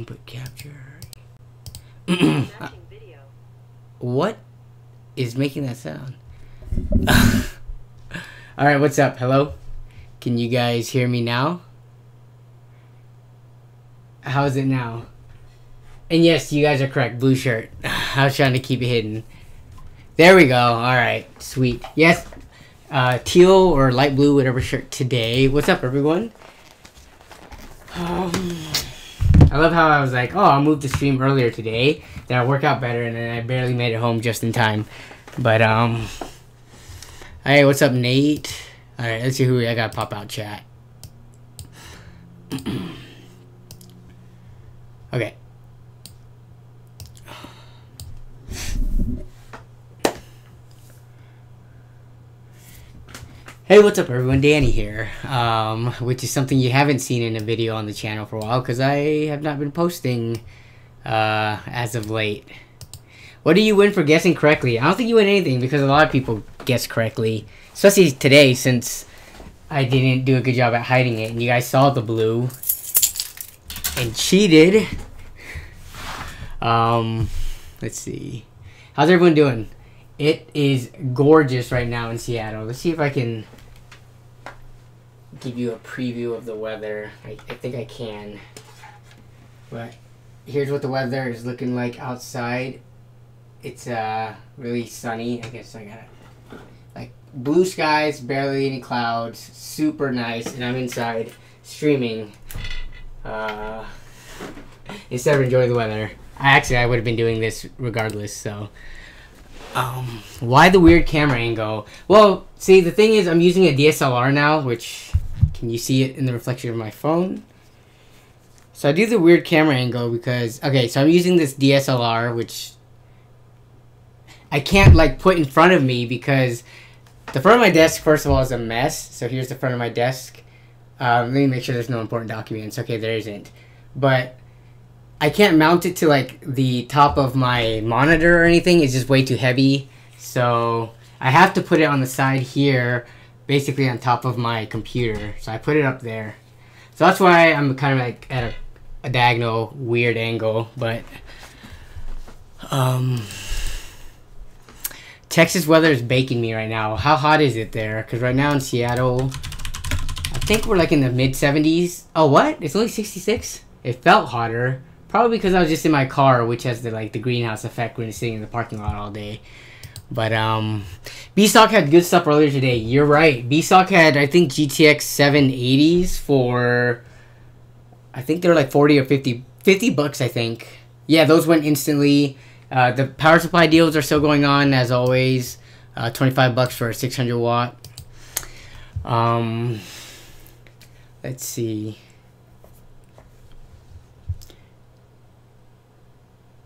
input capture. What is making that sound? Alright, what's up? Hello? Can you guys hear me now? How's it now? And yes, you guys are correct. Blue shirt. I was trying to keep it hidden. There we go. Alright, sweet. Yes, teal or light blue, whatever shirt today. What's up, everyone? I love how I was like, oh, I'll move the stream earlier today. Then I'll work out better, and then I barely made it home just in time. But, hey, what's up, Nate? Alright, let's see who I got pop out chat. Okay. Hey, what's up, everyone? Danny here, which is something you haven't seen in a video on the channel for a while because I have not been posting as of late. What do you win for guessing correctly? I don't think you win anything because a lot of people guess correctly, especially today since I didn't do a good job at hiding it and you guys saw the blue and cheated. Let's see. How's everyone doing? It is gorgeous right now in Seattle. Let's see if I can give you a preview of the weather. I think I can. But here's what the weather is looking like outside. It's really sunny. I guess I got it. Like blue skies, barely any clouds, super nice, and I'm inside streaming instead of enjoying the weather. I would have been doing this regardless, so why the weird camera angle? Well, see, the thing is I'm using a DSLR now, which can you see it in the reflection of my phone? So I do the weird camera angle because, okay, so I'm using this DSLR, which I can't like put in front of me because the front of my desk, first of all, is a mess. So here's the front of my desk. Let me make sure there's no important documents. Okay, there isn't. But I can't mount it to like the top of my monitor or anything. It's just way too heavy. So I have to put it on the side here, basically on top of my computer. So I put it up there. So that's why I'm kind of like at a diagonal weird angle. But Texas weather is baking me right now. How hot is it there? Because right now in Seattle, I think we're like in the mid 70s. Oh, what? It's only 66? It felt hotter. Probably because I was just in my car, which has the greenhouse effect when it's sitting in the parking lot all day. But B-Stock had good stuff earlier today. You're right. B-Stock had, I think, GTX 780s for, I think they're like 40 or 50 bucks, I think. Yeah, those went instantly. The power supply deals are still going on as always. 25 bucks for a 600 watt. Let's see.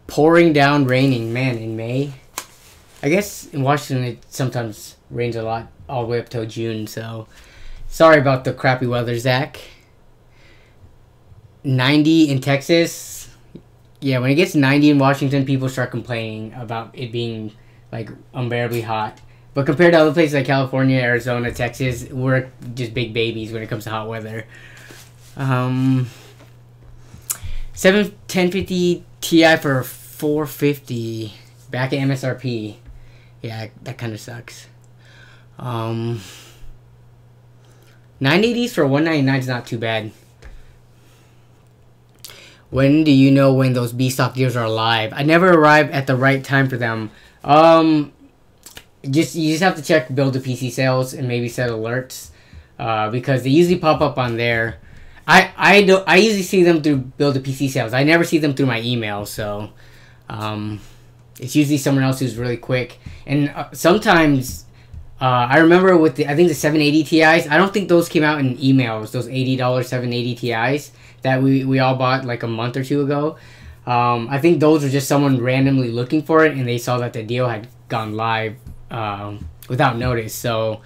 Pouring down, raining, man, in May. I guess in Washington it sometimes rains a lot all the way up till June, so sorry about the crappy weather, Zach. 90 in Texas. Yeah, when it gets 90 in Washington, people start complaining about it being like unbearably hot. But compared to other places like California, Arizona, Texas, we're just big babies when it comes to hot weather. 1050 Ti for 450 back at MSRP. Yeah, that kind of sucks. 980s for 199 is not too bad. When do you know when those B-Stock deals are live? I never arrive at the right time for them. You just have to check build a PC sales and maybe set alerts because they usually pop up on there. I usually see them through build a PC sales. I never see them through my email, so it's usually someone else who's really quick. And sometimes I remember with I think the 780 Ti's. I don't think those came out in emails. Those $80 780 Ti's that we all bought like a month or two ago. I think those were just someone randomly looking for it, and they saw that the deal had gone live without notice. So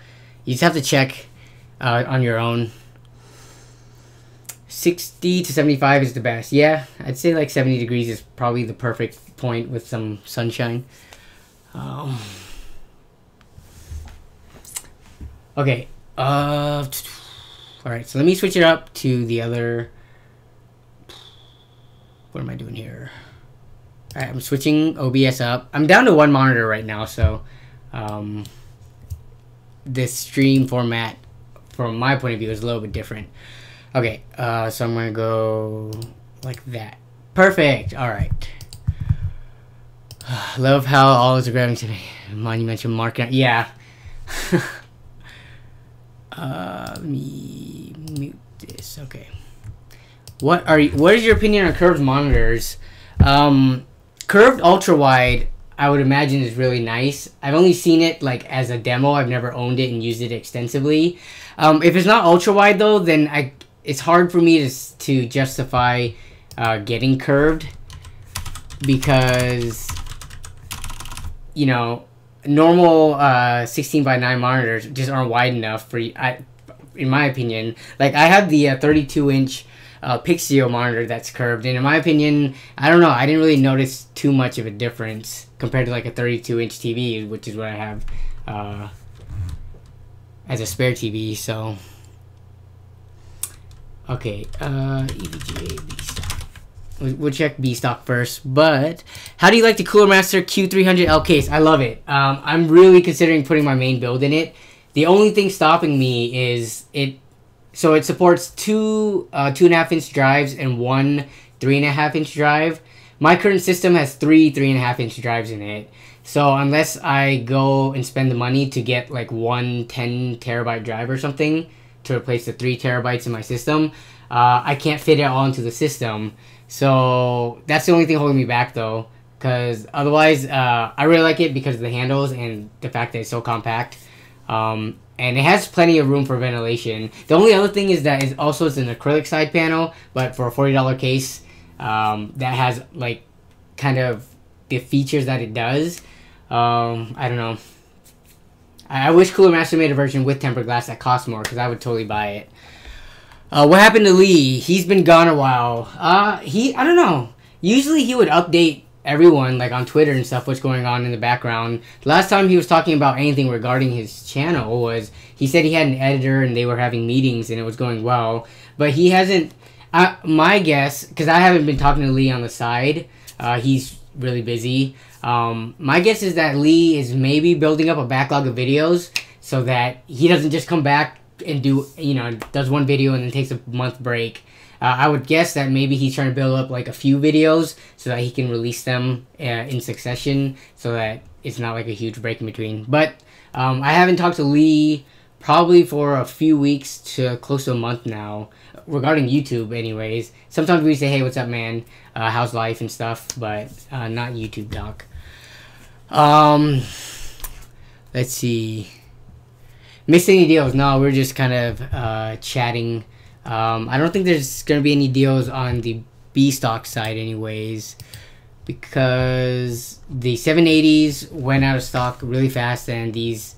you just have to check on your own. 60 to 75 is the best. Yeah, I'd say like 70 degrees is probably the perfect point with some sunshine. Okay. Alright, so let me switch it up to the other. What am I doing here? All right, I'm switching OBS up. I'm down to one monitor right now, so this stream format, from my point of view, is a little bit different. Okay, so I'm gonna go like that. Perfect. All right. Love how all is grabbing today. Monumental market. Yeah. Let me mute this. Okay. What is your opinion on curved monitors? Curved ultra wide, I would imagine, is really nice. I've only seen it like as a demo. I've never owned it and used it extensively. If it's not ultra wide though, then it's hard for me to justify getting curved, because you know, normal 16:9 monitors just aren't wide enough for in my opinion. Like, I have the 32-inch Pixio monitor that's curved, and in my opinion, I don't know, I didn't really notice too much of a difference compared to like a 32-inch TV, which is what I have as a spare TV. So okay, EVGA B stock. We'll check B stock first. But how do you like the Cooler Master Q300L case? I love it. I'm really considering putting my main build in it. The only thing stopping me is so it supports two 2.5-inch drives and one 3.5-inch drive. My current system has three 3.5-inch drives in it. So unless I go and spend the money to get like one 10 terabyte drive or something to replace the 3 terabytes in my system, I can't fit it all into the system. So that's the only thing holding me back though, because otherwise I really like it because of the handles and the fact that it's so compact. And it has plenty of room for ventilation. The only other thing is that it's an acrylic side panel, but for a $40 case, that has like kind of the features that it does. I don't know. I wish Cooler Master made a version with tempered glass that costs more, because I would totally buy it. What happened to Lee? He's been gone a while. I don't know. Usually he would update everyone, like on Twitter and stuff, what's going on in the background. The last time he was talking about anything regarding his channel was, he said he had an editor and they were having meetings and it was going well. But he hasn't, my guess, because I haven't been talking to Lee on the side, he's really busy. My guess is that Lee is maybe building up a backlog of videos so that he doesn't just come back and does one video and then takes a month break. I would guess that maybe he's trying to build up like a few videos so that he can release them in succession, so that it's not like a huge break in between. But I haven't talked to Lee probably for a few weeks to close to a month now, regarding YouTube anyways. Sometimes we say, hey, what's up, man? How's life and stuff, but not YouTube talk. Let's see. Missed any deals? No, we're just kind of chatting. I don't think there's going to be any deals on the B stock side anyways, because the 780s went out of stock really fast, and these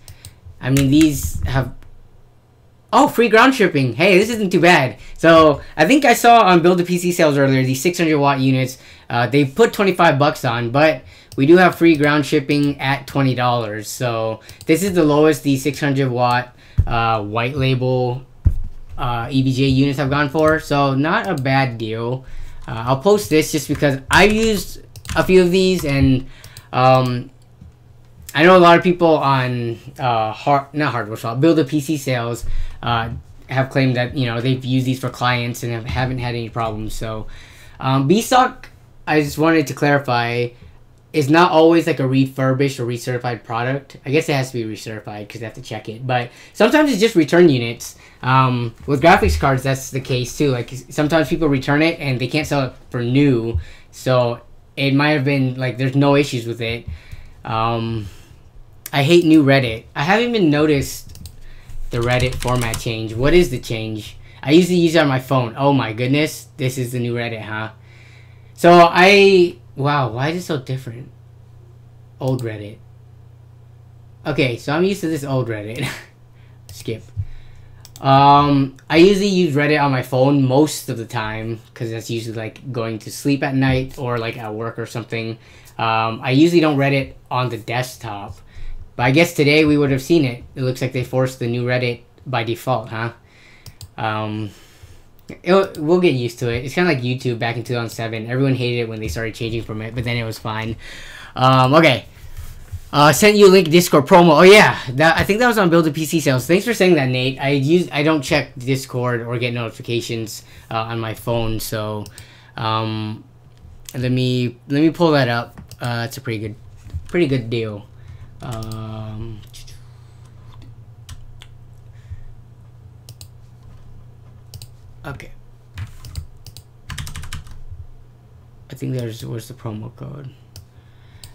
have, oh, free ground shipping. Hey, this isn't too bad. So I think I saw on Build a PC sales earlier, the 600 watt units, they put $25 on, but we do have free ground shipping at $20. So this is the lowest the 600 watt white label EVGA units have gone for, so not a bad deal. I'll post this just because I've used a few of these, and I know a lot of people on hardware shop, Build a PC sales, have claimed that they've used these for clients and haven't had any problems. So B stock, I just wanted to clarify, is not always like a refurbished or recertified product. I guess it has to be recertified because they have to check it, but sometimes it's just return units. With graphics cards, that's the case too. Like, sometimes people return it and they can't sell it for new, so it might have been like there's no issues with it. I hate new Reddit. I haven't even noticed the Reddit format change. What is the change? I usually use it on my phone. Oh my goodness, this is the new Reddit, huh? So wow, why is it so different? Old Reddit. Okay, so I'm used to this old Reddit. Skip. I usually use Reddit on my phone most of the time, because that's usually like going to sleep at night or like at work or something. I usually don't Reddit on the desktop, but I guess today we would have seen it. It looks like they forced the new Reddit by default, huh? We'll get used to it. It's kind of like YouTube back in 2007. Everyone hated it when they started changing from it, but then it was fine. Okay. Sent you a link Discord promo. Oh yeah, I think that was on Build a PC Sales. Thanks for saying that, Nate. I don't check Discord or get notifications on my phone, so let me pull that up. It's a pretty good deal. Okay. I think where's the promo code?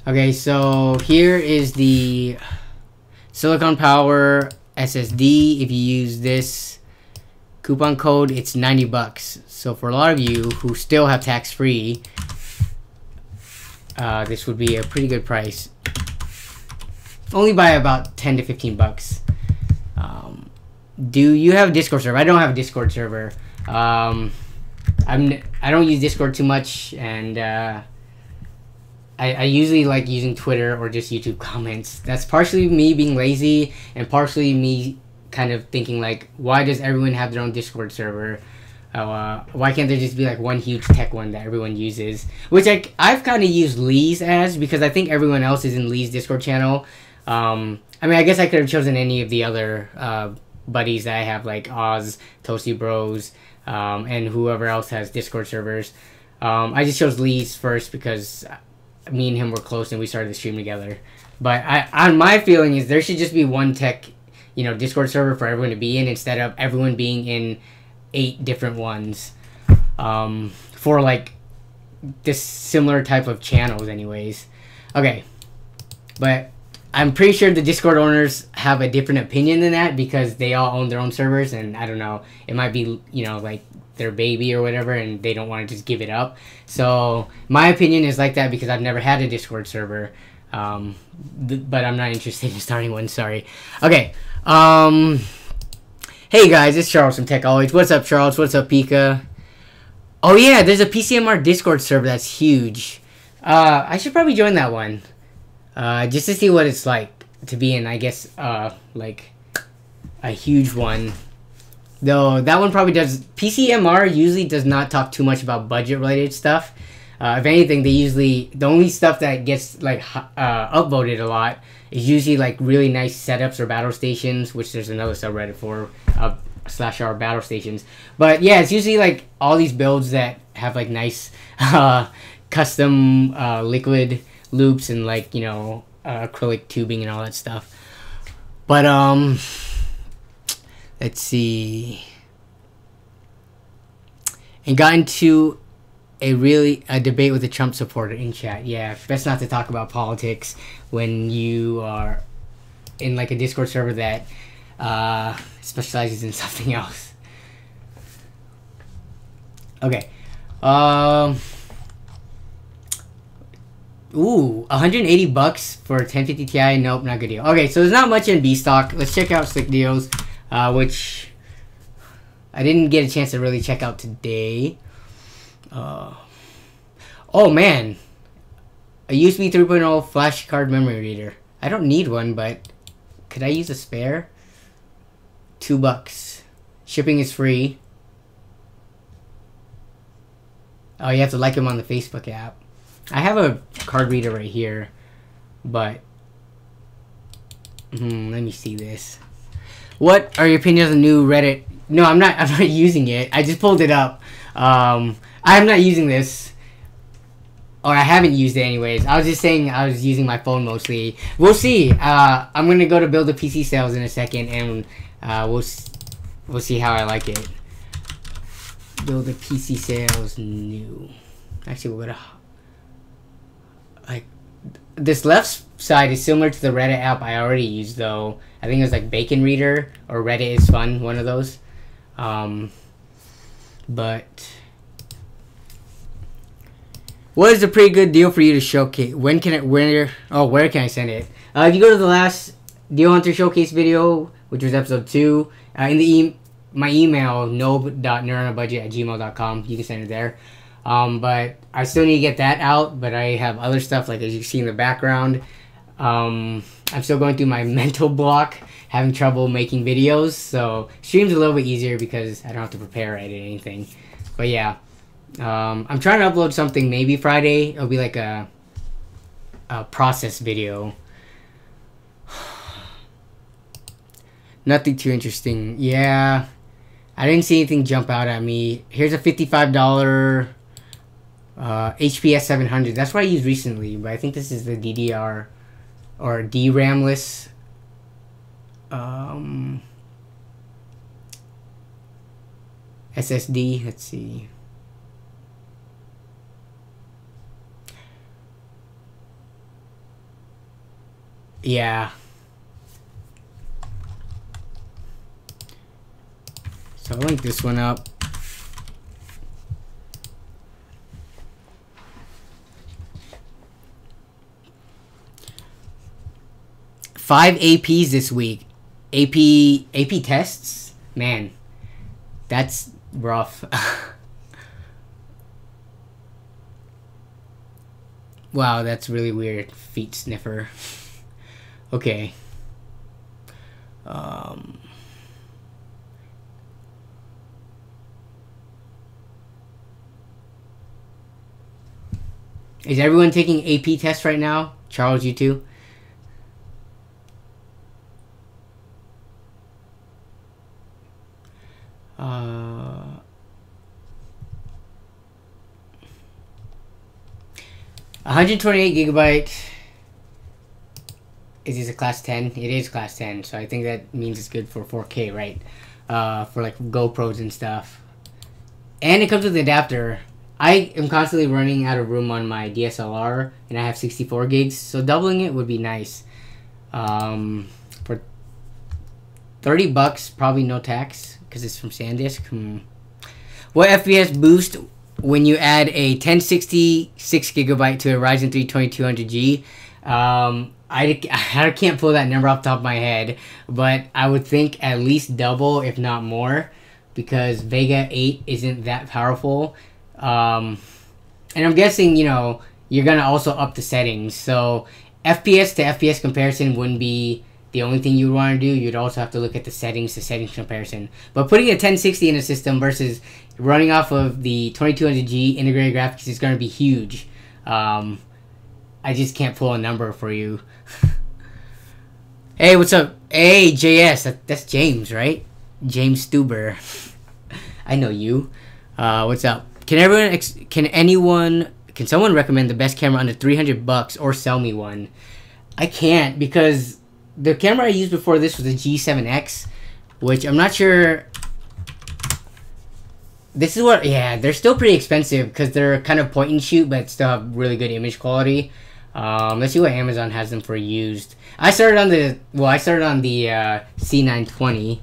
Okay, so here is the Silicon Power SSD. If you use this coupon code, it's $90. So for a lot of you who still have tax-free, this would be a pretty good price. Only by about 10 to 15 bucks. Do you have a Discord server? I don't have a Discord server. I don't use Discord too much, and I usually like using Twitter or just YouTube comments. That's partially me being lazy and partially me kind of thinking like, why does everyone have their own Discord server? Why can't there just be like one huge tech one that everyone uses? Which I've kind of used Lee's as, because I think everyone else is in Lee's Discord channel. I mean, I guess I could have chosen any of the other buddies that I have, like Oz, Toasty Bros, and whoever else has Discord servers. I just chose Lee's first because me and him were close and we started the stream together. But my feeling is there should just be one tech, Discord server for everyone to be in, instead of everyone being in 8 different ones for like this similar type of channels anyways. Okay, but I'm pretty sure the Discord owners have a different opinion than that, because they all own their own servers, and I don't know, it might be, like their baby or whatever, and they don't want to just give it up. So my opinion is like that because I've never had a Discord server, but I'm not interested in starting one. Sorry. Okay. Hey guys, it's Charles from Tech Always. What's up, Charles? What's up, Pika? Oh yeah, there's a PCMR Discord server that's huge. I should probably join that one, just to see what it's like to be in. I guess like a huge one. Though that one probably does. PCMR usually does not talk too much about budget related stuff. If anything, the only stuff that gets like upvoted a lot is usually like really nice setups or battle stations, which there's another subreddit for /r battle stations. But yeah, it's usually like all these builds that have like nice custom liquid loops and like acrylic tubing and all that stuff. But let's see. And got into a debate with a Trump supporter in chat. Yeah, best not to talk about politics when you are in like a Discord server that specializes in something else. Okay. Ooh, $180 for 1050 Ti. Nope, not good deal. Okay, so there's not much in B stock. Let's check out Slick Deals, which I didn't get a chance to really check out today. Oh man, a USB 3.0 flash card memory reader. I don't need one, but could I use a spare? $2. Shipping is free. Oh, you have to like him on the Facebook app. I have a card reader right here, but let me see this. What are your opinions on the new Reddit? No, I'm not using it. I just pulled it up. I'm not using this, or I haven't used it anyways. I was just saying I was using my phone mostly. We'll see. I'm gonna go to Build a PC Sales in a second, and we'll see how I like it. Build a PC Sales new. Actually, we'll go to like this left side is similar to the Reddit app I already used, though. I think it was like Bacon Reader or Reddit is Fun, one of those. But what is a pretty good deal for you to showcase? Where can I send it? If you go to the last Deal Hunter Showcase video, which was episode 2, in my email, noab.neuronabudget@gmail.com, you can send it there. But I still need to get that out, but I have other stuff, like as you see in the background. I'm still going through my mental block, having trouble making videos, so stream's a little bit easier because I don't have to prepare or edit anything. But yeah, I'm trying to upload something maybe Friday. It'll be like a process video. Nothing too interesting. Yeah, I didn't see anything jump out at me. Here's a $55 HPS 700. That's what I used recently, but I think this is the DDR or DRAM-less SSD. Let's see. Yeah. So I'll link this one up. Five APs this week. AP tests? Man, that's rough. Wow, that's really weird. Feet sniffer. Okay. Is everyone taking AP tests right now? Charles, you too? Uh, 128 gigabyte. Is this a class 10? It is class 10, so I think that means it's good for 4K, right? For like GoPros and stuff. And it comes with an adapter. I am constantly running out of room on my DSLR, and I have 64 gigs, so doubling it would be nice. For $30, probably no tax, because it's from SanDisk. What FPS boost when you add a 1060 6GB to a Ryzen 3 2200G? I can't pull that number off the top of my head, but I would think at least double, if not more, because Vega 8 isn't that powerful. And I'm guessing, you know, you're going to also up the settings. So FPS to FPS comparison wouldn't be the only thing you would want to do. You'd also have to look at the settings to settings comparison. But putting a 1060 in a system versus running off of the 2200G integrated graphics is going to be huge. I just can't pull a number for you. Hey, what's up? Hey, JS. That's James, right? James Stuber. I know you. What's up? Can someone recommend the best camera under $300 or sell me one? I can't, because the camera I used before this was a G7X, which I'm not sure. This is what, yeah, they're still pretty expensive because they're kind of point and shoot, but still have really good image quality. Let's see what Amazon has them for used. I started on the C920,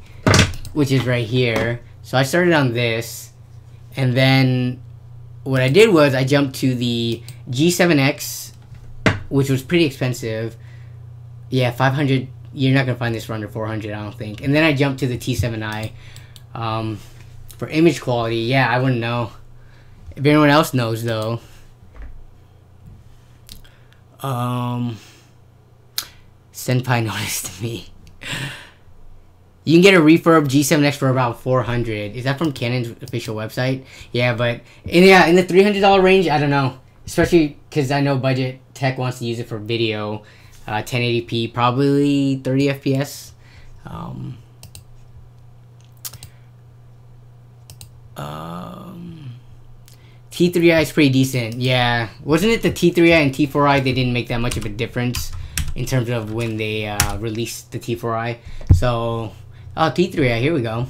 which is right here. So I started on this, and then what I did was I jumped to the G7X, which was pretty expensive. Yeah, 500. You're not gonna find this for under 400, I don't think. And then I jumped to the T7i. For image quality, yeah, I wouldn't know. If anyone else knows, though. Senpai noticed me. You can get a refurb G7X for about 400. Is that from Canon's official website? Yeah, but in the $300 range, I don't know. Especially because I know Budget Tech wants to use it for video. 1080p, probably 30 FPS. T3i is pretty decent. Yeah, wasn't it the T3i and T4i? They didn't make that much of a difference in terms of when they released the T4i. So, oh, T3i, here we go.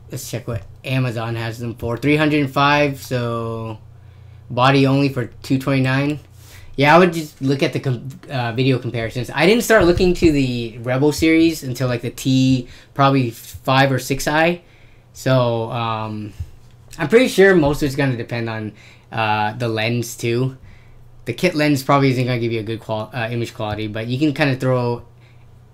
Let's check what Amazon has them for. 305. So, body only for 229. Yeah, I would just look at the video comparisons. I didn't start looking to the Rebel series until like the T probably 5 or 6i. So I'm pretty sure most of it's gonna depend on the lens too. The kit lens probably isn't gonna give you a good image quality, but you can kind of throw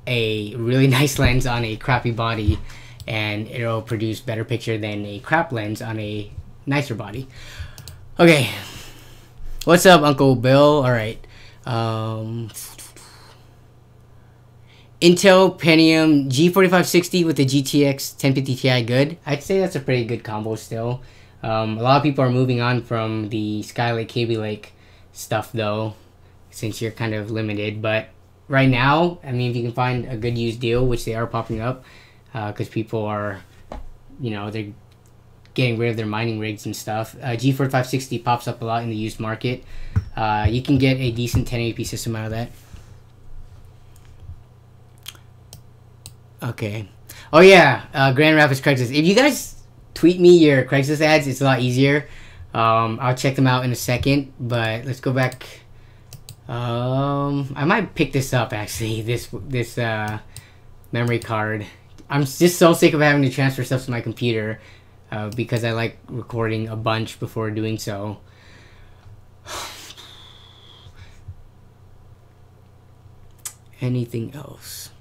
a really nice lens on a crappy body, and it'll produce better picture than a crap lens on a nicer body. Okay. What's up, Uncle Bill? All right. Intel Pentium G4560 with the GTX 1050 Ti, good. I'd say that's a pretty good combo still. A lot of people are moving on from the Skylake, Kaby Lake stuff though, since you're kind of limited. But right now, I mean, if you can find a good used deal, which they are popping up, because people are, you know, they're getting rid of their mining rigs and stuff. G4560 pops up a lot in the used market. You can get a decent 1080p system out of that. Okay. Oh yeah, Grand Rapids Craigslist. If you guys tweet me your Craigslist ads, it's a lot easier. I'll check them out in a second, but let's go back. I might pick this up actually. This memory card. I'm just so sick of having to transfer stuff to my computer because I like recording a bunch before doing so. Anything else?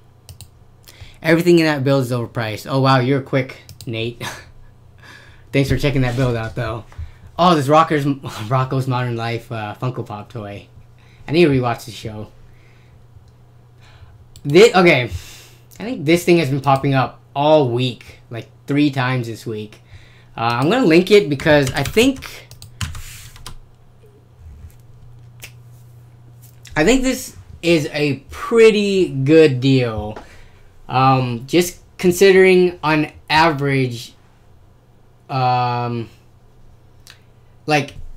Everything in that build is overpriced. Oh wow, you're quick, Nate. Thanks for checking that build out though. Oh, this Rocco's Modern Life Funko Pop toy. I need to rewatch the show. Okay, I think this thing has been popping up all week, like 3 times this week. I'm gonna link it because I think this is a pretty good deal. Just considering on average, like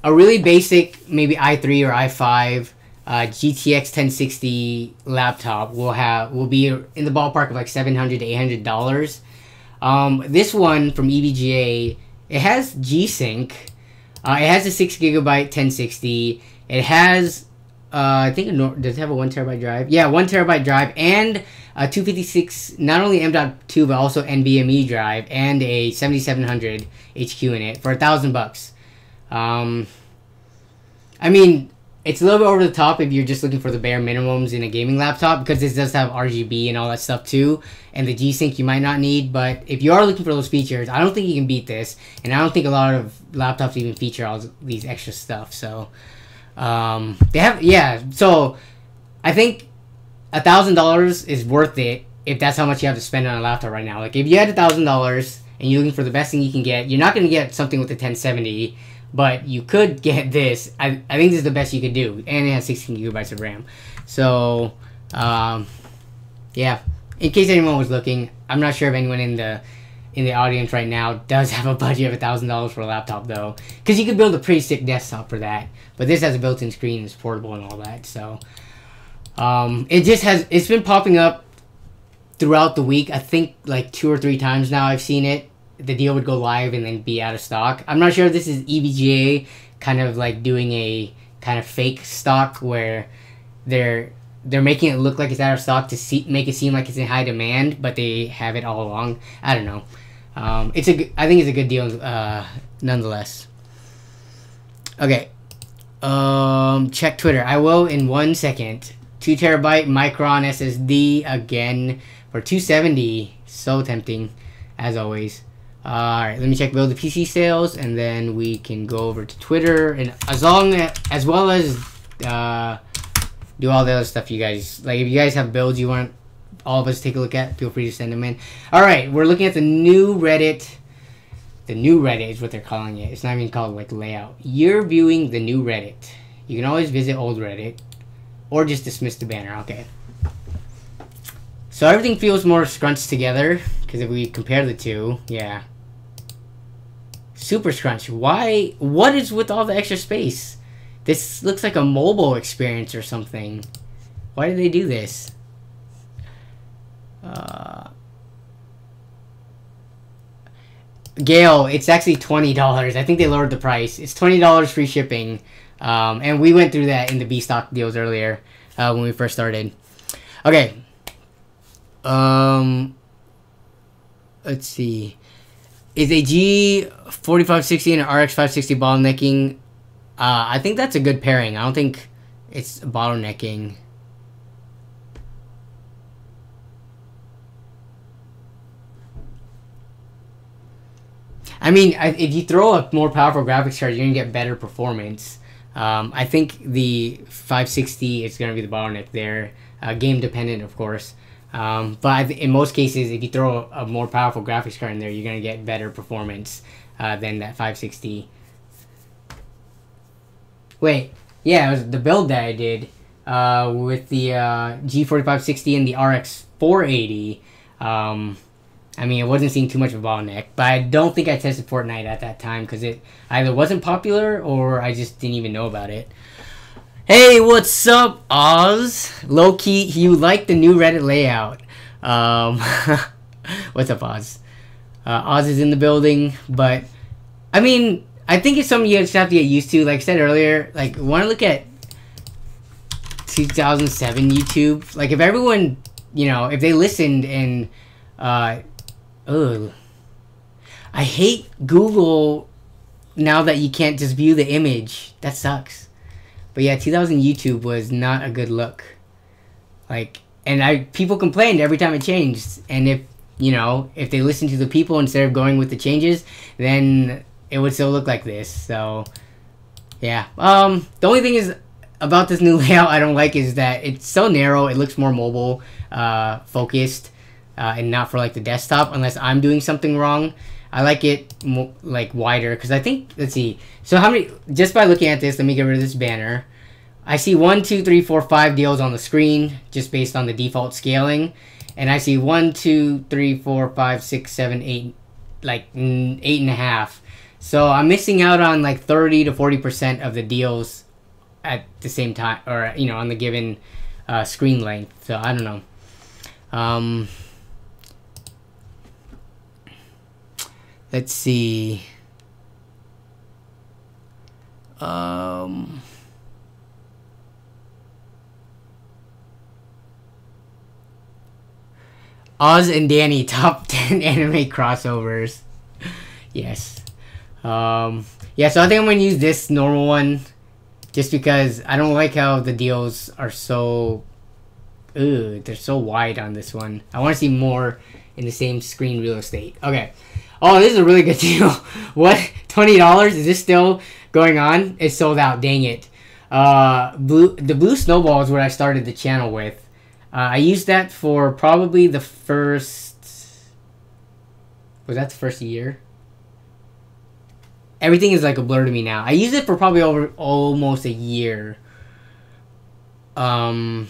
a really basic maybe i3 or i5 GTX 1060 laptop will be in the ballpark of like $700 to $800. This one from EVGA, it has G-Sync. It has a 6GB 1060. It has I think does it have a 1TB drive? Yeah, 1TB drive and a 256, not only M.2 but also NVMe drive and a 7700 HQ in it for $1,000. I mean, it's a little bit over the top if you're just looking for the bare minimums in a gaming laptop, because this does have RGB and all that stuff too, and the G-Sync you might not need. But if you are looking for those features, I don't think you can beat this, and I don't think a lot of laptops even feature all these extra stuff. So they have, yeah, so I think $1,000 is worth it if that's how much you have to spend on a laptop right now. Like if you had $1,000 and you're looking for the best thing you can get, you're not going to get something with the 1070, but you could get this. I think this is the best you could do, and it has 16GB of RAM. So yeah, in case anyone was looking, I'm not sure if anyone in the audience right now does have a budget of $1,000 for a laptop though, because you could build a pretty sick desktop for that. But this has a built-in screen, it's portable and all that. So it's been popping up throughout the week. I think like 2 or 3 times now I've seen it. The deal would go live and then be out of stock. I'm not sure if this is EVGA kind of like doing a kind of fake stock where they're making it look like it's out of stock to make it seem like it's in high demand, but they have it all along. I don't know. I think it's a good deal nonetheless. Okay. Check Twitter. I will in 1 second. 2TB Micron SSD again for $270. So tempting, as always. Alright, let me check build the PC sales, and then we can go over to Twitter, and as well as do all the other stuff you guys like. If you guys have builds you want all of us to take a look at, feel free to send them in. Alright, we're looking at the new Reddit. The new Reddit is what they're calling it. It's not even called like layout. You're viewing the new Reddit. You can always visit old Reddit or just dismiss the banner. Okay. So everything feels more scrunched together, because if we compare the two, yeah. Super scrunched. Why? What is with all the extra space? This looks like a mobile experience or something. Why did they do this? Gail, it's actually $20. I think they lowered the price. It's $20 free shipping. And we went through that in the B-Stock deals earlier when we first started. Okay. Let's see. Is a G4560 and an RX560 bottlenecking? I think that's a good pairing. I don't think it's bottlenecking. I mean, if you throw a more powerful graphics card, you're gonna get better performance. I think the 560 is going to be the bottleneck there. Game dependent, of course. But in most cases, if you throw a more powerful graphics card in there, you're going to get better performance than that 560. Wait, yeah, it was the build that I did with the G4560 and the RX 480. I mean, it wasn't seeing too much of a bottleneck, but I don't think I tested Fortnite at that time because it either wasn't popular or I just didn't even know about it. Hey, what's up, Oz? Low-key, you like the new Reddit layout. What's up, Oz? Oz is in the building, but I mean, I think it's something you just have to get used to. Like I said earlier, like, want to look at 2007 YouTube? Like, if everyone, you know, if they listened and, ugh. I hate Google now that you can't just view the image. That sucks. But yeah, 2000 YouTube was not a good look. Like, and people complained every time it changed. And if, you know, if they listened to the people instead of going with the changes, then it would still look like this. So, yeah. The only thing is about this new layout I don't like is that it's so narrow. It looks more mobile focused and not for like the desktop unless I'm doing something wrong. I like it like wider because I think, let's see. So how many, just by looking at this, let me get rid of this banner. I see 1, 2, 3, 4, 5 deals on the screen just based on the default scaling. And I see 1, 2, 3, 4, 5, 6, 7, 8, like 8.5. So I'm missing out on like 30 to 40% of the deals at the same time, or, you know, on the given screen length. So I don't know. Let's see. Oz and Yanny, top 10 anime crossovers. Yes. Yeah, so I think I'm going to use this normal one just because I don't like how the deals are so... Ugh, they're so wide on this one. I want to see more in the same screen real estate. Okay. Oh, this is a really good deal. What? $20? Is this still going on? It's sold out. Dang it. The blue snowball is what I started the channel with. I used that for probably the first... Was that the first year? Everything is like a blur to me now. I used it for probably almost a year. Maybe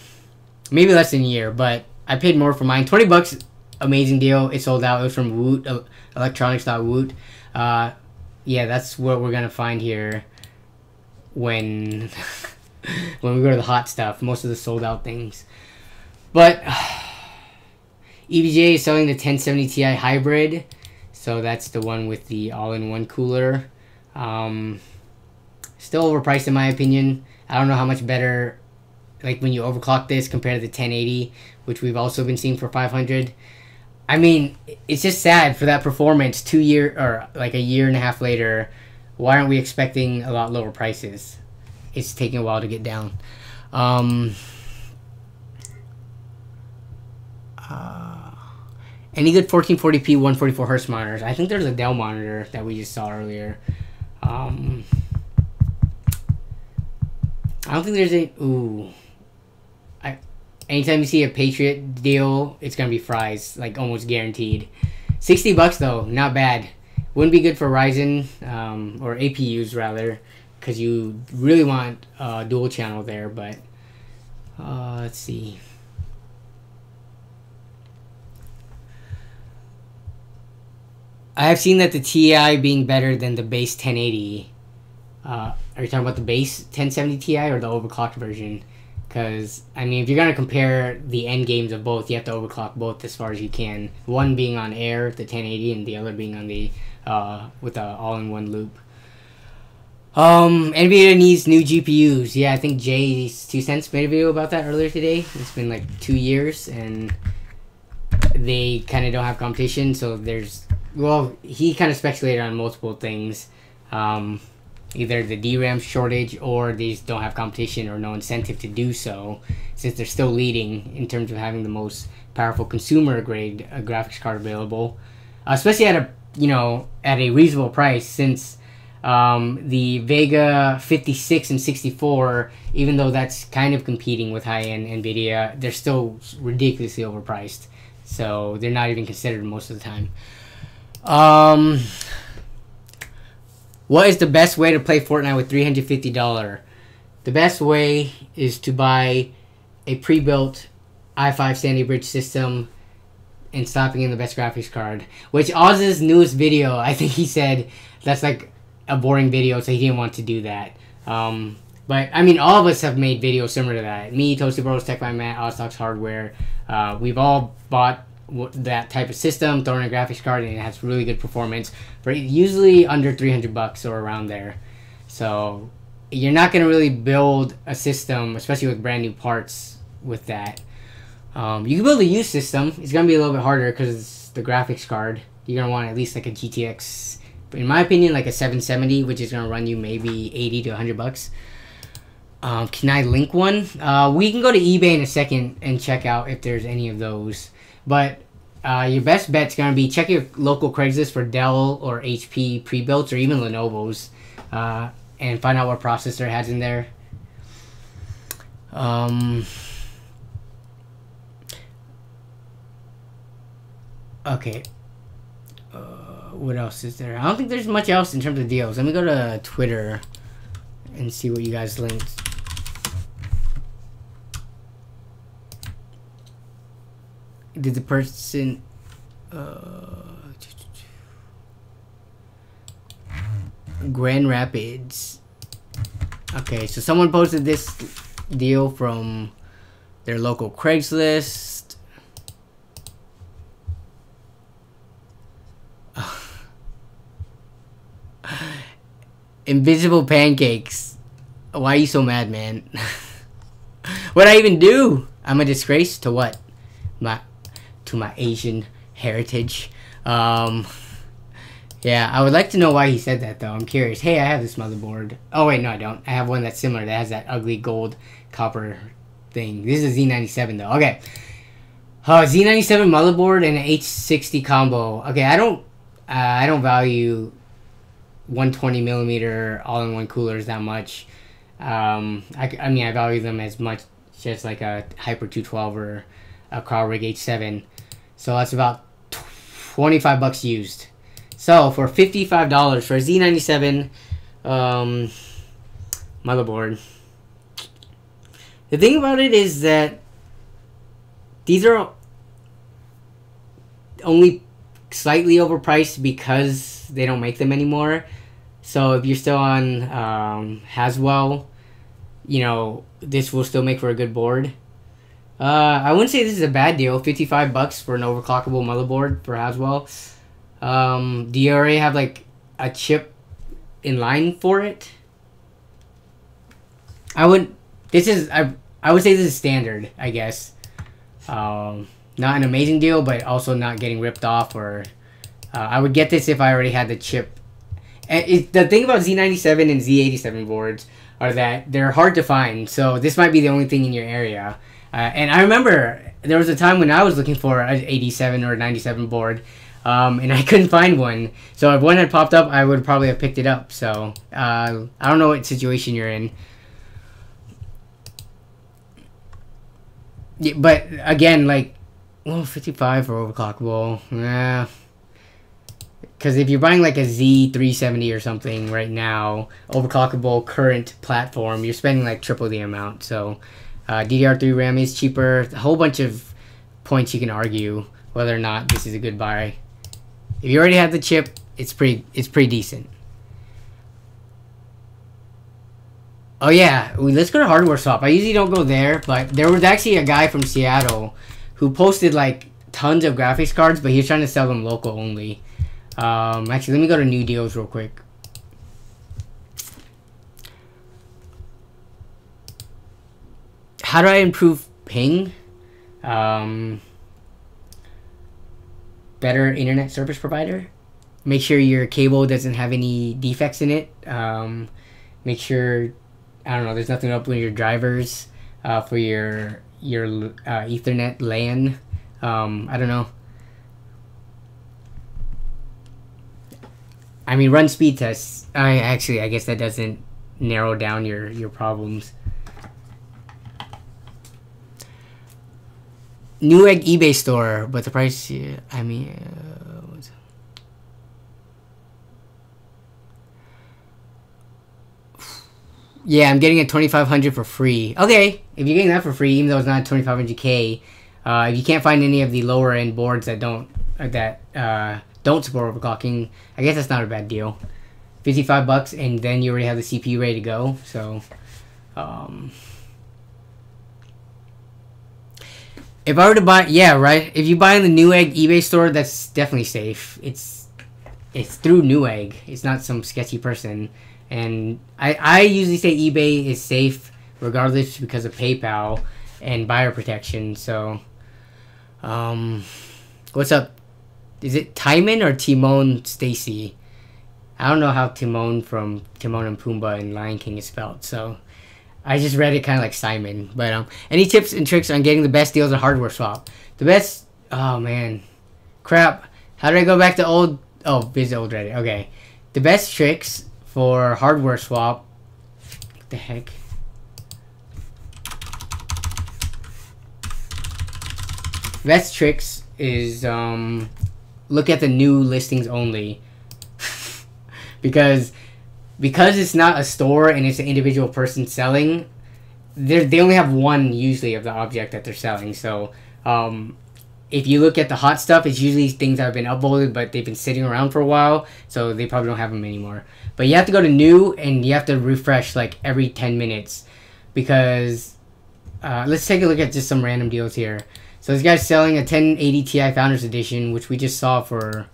less than a year, but I paid more for mine. $20. Amazing deal. It sold out. It was from Woot, electronics.woot. Yeah, that's what we're gonna find here when when we go to the hot stuff. Most of the sold out things. But EVGA is selling the 1070 Ti hybrid, so that's the one with the all-in-one cooler. Still overpriced in my opinion. I don't know how much better, like when you overclock this compared to the 1080, which we've also been seeing for 500. I mean, it's just sad for that performance 2 year or like a year and a half later. Why aren't we expecting a lot lower prices? It's taking a while to get down. Any good 1440p 144 hertz monitors? I think there's a Dell monitor that we just saw earlier. I don't think there's a... Ooh. Anytime you see a Patriot deal, it's going to be fries. Like, almost guaranteed. $60 though. Not bad. Wouldn't be good for Ryzen, or APUs rather. Because you really want dual channel there, but... let's see. I have seen that the Ti being better than the base 1080. Are you talking about the base 1070 Ti or the overclocked version? Because, I mean, if you're going to compare the end games of both, you have to overclock both as far as you can. One being on Air, the 1080, and the other being on the, with the all-in-one loop. NVIDIA needs new GPUs. Yeah, I think Jay's 2 Cents made a video about that earlier today. It's been like 2 years, and they kind of don't have competition, so there's... Well, he kind of speculated on multiple things. Either the DRAM shortage or they just don't have competition or no incentive to do so, since they're still leading in terms of having the most powerful consumer grade graphics card available, especially at a, you know, at a reasonable price, since The Vega 56 and 64, even though that's kind of competing with high-end NVIDIA, they're still ridiculously overpriced. So they're not even considered most of the time. What is the best way to play Fortnite with $350? The best way is to buy a pre-built i5 Sandy Bridge system and slapping in the best graphics card. Which Oz's newest video, I think he said that's like a boring video, so he didn't want to do that. But I mean, all of us have made videos similar to that. Me, Toasty Bros, Tech by Matt, Oztalks Hardware. We've all bought that type of system, thrown in a graphics card, and it has really good performance for usually under $300 or around there. So you're not going to really build a system, especially with brand new parts, with that. You can build a used system. It's going to be a little bit harder because it's the graphics card. You're going to want at least like a GTX, in my opinion, like a 770, which is going to run you maybe 80 to $100. Can I link one? We can go to eBay in a second and check out if there's any of those. But your best bet's going to be check your local Craigslist for Dell or HP pre-builts or even Lenovo's, and find out what processor it has in there. Okay. What else is there? I don't think there's much else in terms of deals. Let me go to Twitter and see what you guys linked. Did the person... Grand Rapids. Okay, so someone posted this deal from their local Craigslist. Invisible pancakes. Why are you so mad, man? What'd I even do? I'm a disgrace to what? To my Asian heritage. Yeah, I would like to know why he said that, though. I'm curious. Hey, I have this motherboard. Oh, wait, no, I don't. I have one that's similar that has that ugly gold copper thing. This is a Z97, though. Okay. Z97 motherboard and an H60 combo. Okay, I don't value 120 millimeter all-in-one coolers that much. I mean, I value them as much as like a Hyper 212 or a Carl Rig H7. So that's about $25 used. So for $55 for a Z97 motherboard, the thing about it is that these are only slightly overpriced because they don't make them anymore. So if you're still on Haswell, you know, this will still make for a good board. I wouldn't say this is a bad deal. $55 for an overclockable motherboard for Haswell. Do you already have like a chip in line for it? I would say this is standard, I guess. Not an amazing deal, but also not getting ripped off. Or I would get this if I already had the chip. And the thing about Z97 and Z87 boards are that they're hard to find. So this might be the only thing in your area. And I remember there was a time when I was looking for an 87 or a 97 board. And I couldn't find one. So if one had popped up, I would probably have picked it up. So I don't know what situation you're in. Yeah, but again, like, well, 55 for overclockable. Yeah. Because if you're buying like a Z370 or something right now, overclockable current platform, you're spending like triple the amount. So DDR3 RAM is cheaper. A whole bunch of points you can argue whether or not this is a good buy. If you already have the chip, it's pretty decent. Oh yeah, let's go to Hardware Swap. I usually don't go there, but there was actually a guy from Seattle who posted like tons of graphics cards, but he was trying to sell them local only. Actually, let me go to new deals real quick. How do I improve ping? Better internet service provider. Make sure your cable doesn't have any defects in it. Make sure, I don't know, there's nothing up with your drivers for your Ethernet LAN. I don't know. I mean, run speed tests. I guess that doesn't narrow down your problems. Newegg eBay store, but the price, I mean, yeah, I'm getting a 2,500 for free. Okay, if you're getting that for free, even though it's not 2,500K, if you can't find any of the lower end boards that don't support overclocking, I guess that's not a bad deal. $55, and then you already have the CPU ready to go. So, if I were to buy, yeah, right. If you buy in the Newegg eBay store, that's definitely safe. It's through Newegg. It's not some sketchy person. And I usually say eBay is safe regardless because of PayPal and buyer protection. So, what's up? Is it Timon or Timon Stacy? I don't know how Timon from Timon and Pumbaa and Lion King is spelled. So, I just read it kind of like Simon. But any tips and tricks on getting the best deals on hardware swap? The best. Oh man, crap. How did I go back to old? Oh, visit old Reddit. Okay, the best tricks for hardware swap. What the heck? Best tricks is look at the new listings only. because it's not a store and it's an individual person selling, they only have one usually of the object that they're selling. So if you look at the hot stuff, it's usually things that have been uploaded but they've been sitting around for a while, so they probably don't have them anymore. But you have to go to new and you have to refresh like every 10 minutes because let's take a look at just some random deals here. So this guy's selling a 1080 Ti Founders Edition, which we just saw for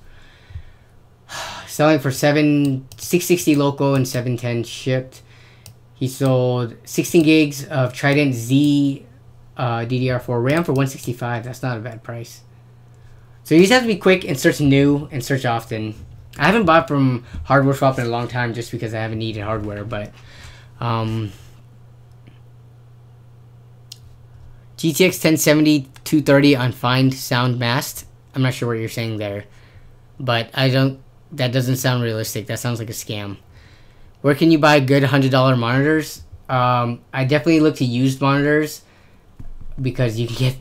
selling for 660 local and 710 shipped. He sold 16 gigs of Trident Z DDR4 RAM for 165. That's not a bad price. So you just have to be quick and search new and search often. I haven't bought from Hardware Swap in a long time just because I haven't needed hardware, but GTX 1070 230 on Find Sound Mast. I'm not sure what you're saying there, but that doesn't sound realistic. That sounds like a scam. Where can you buy good $100 monitors? I definitely look to used monitors because you can get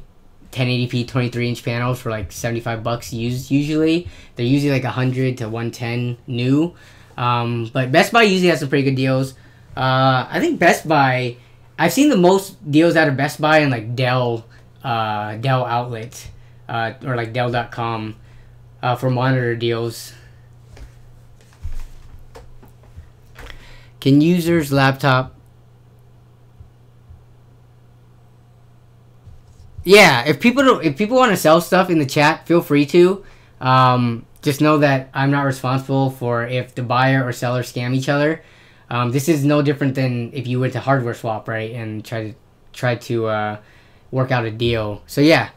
1080p 23-inch panels for like $75 used usually. They're usually like 100 to 110 new. But Best Buy usually has some pretty good deals. I think Best Buy, I've seen the most deals out of Best Buy and like Dell outlet or like Dell.com for monitor deals. Can users laptop? Yeah, if people want to sell stuff in the chat, feel free to. Just know that I'm not responsible for if the buyer or seller scam each other. This is no different than if you went to Hardware Swap, right, and try to work out a deal. So yeah.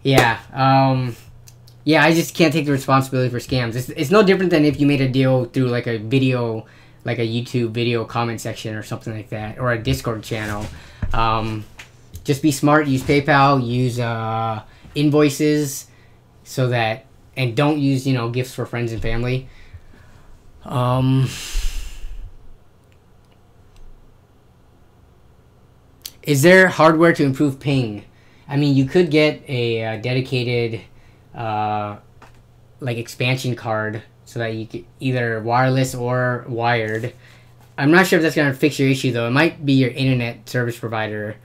Yeah, yeah, I just can't take the responsibility for scams. It's no different than if you made a deal through like a video, like a YouTube video comment section or something like that, or a Discord channel. Just be smart, use PayPal, use invoices, so that, and don't use, gifts for friends and family. Is there hardware to improve ping? I mean, you could get a dedicated like expansion card so that you could either wireless or wired. I'm not sure if that's going to fix your issue though. It might be your internet service provider.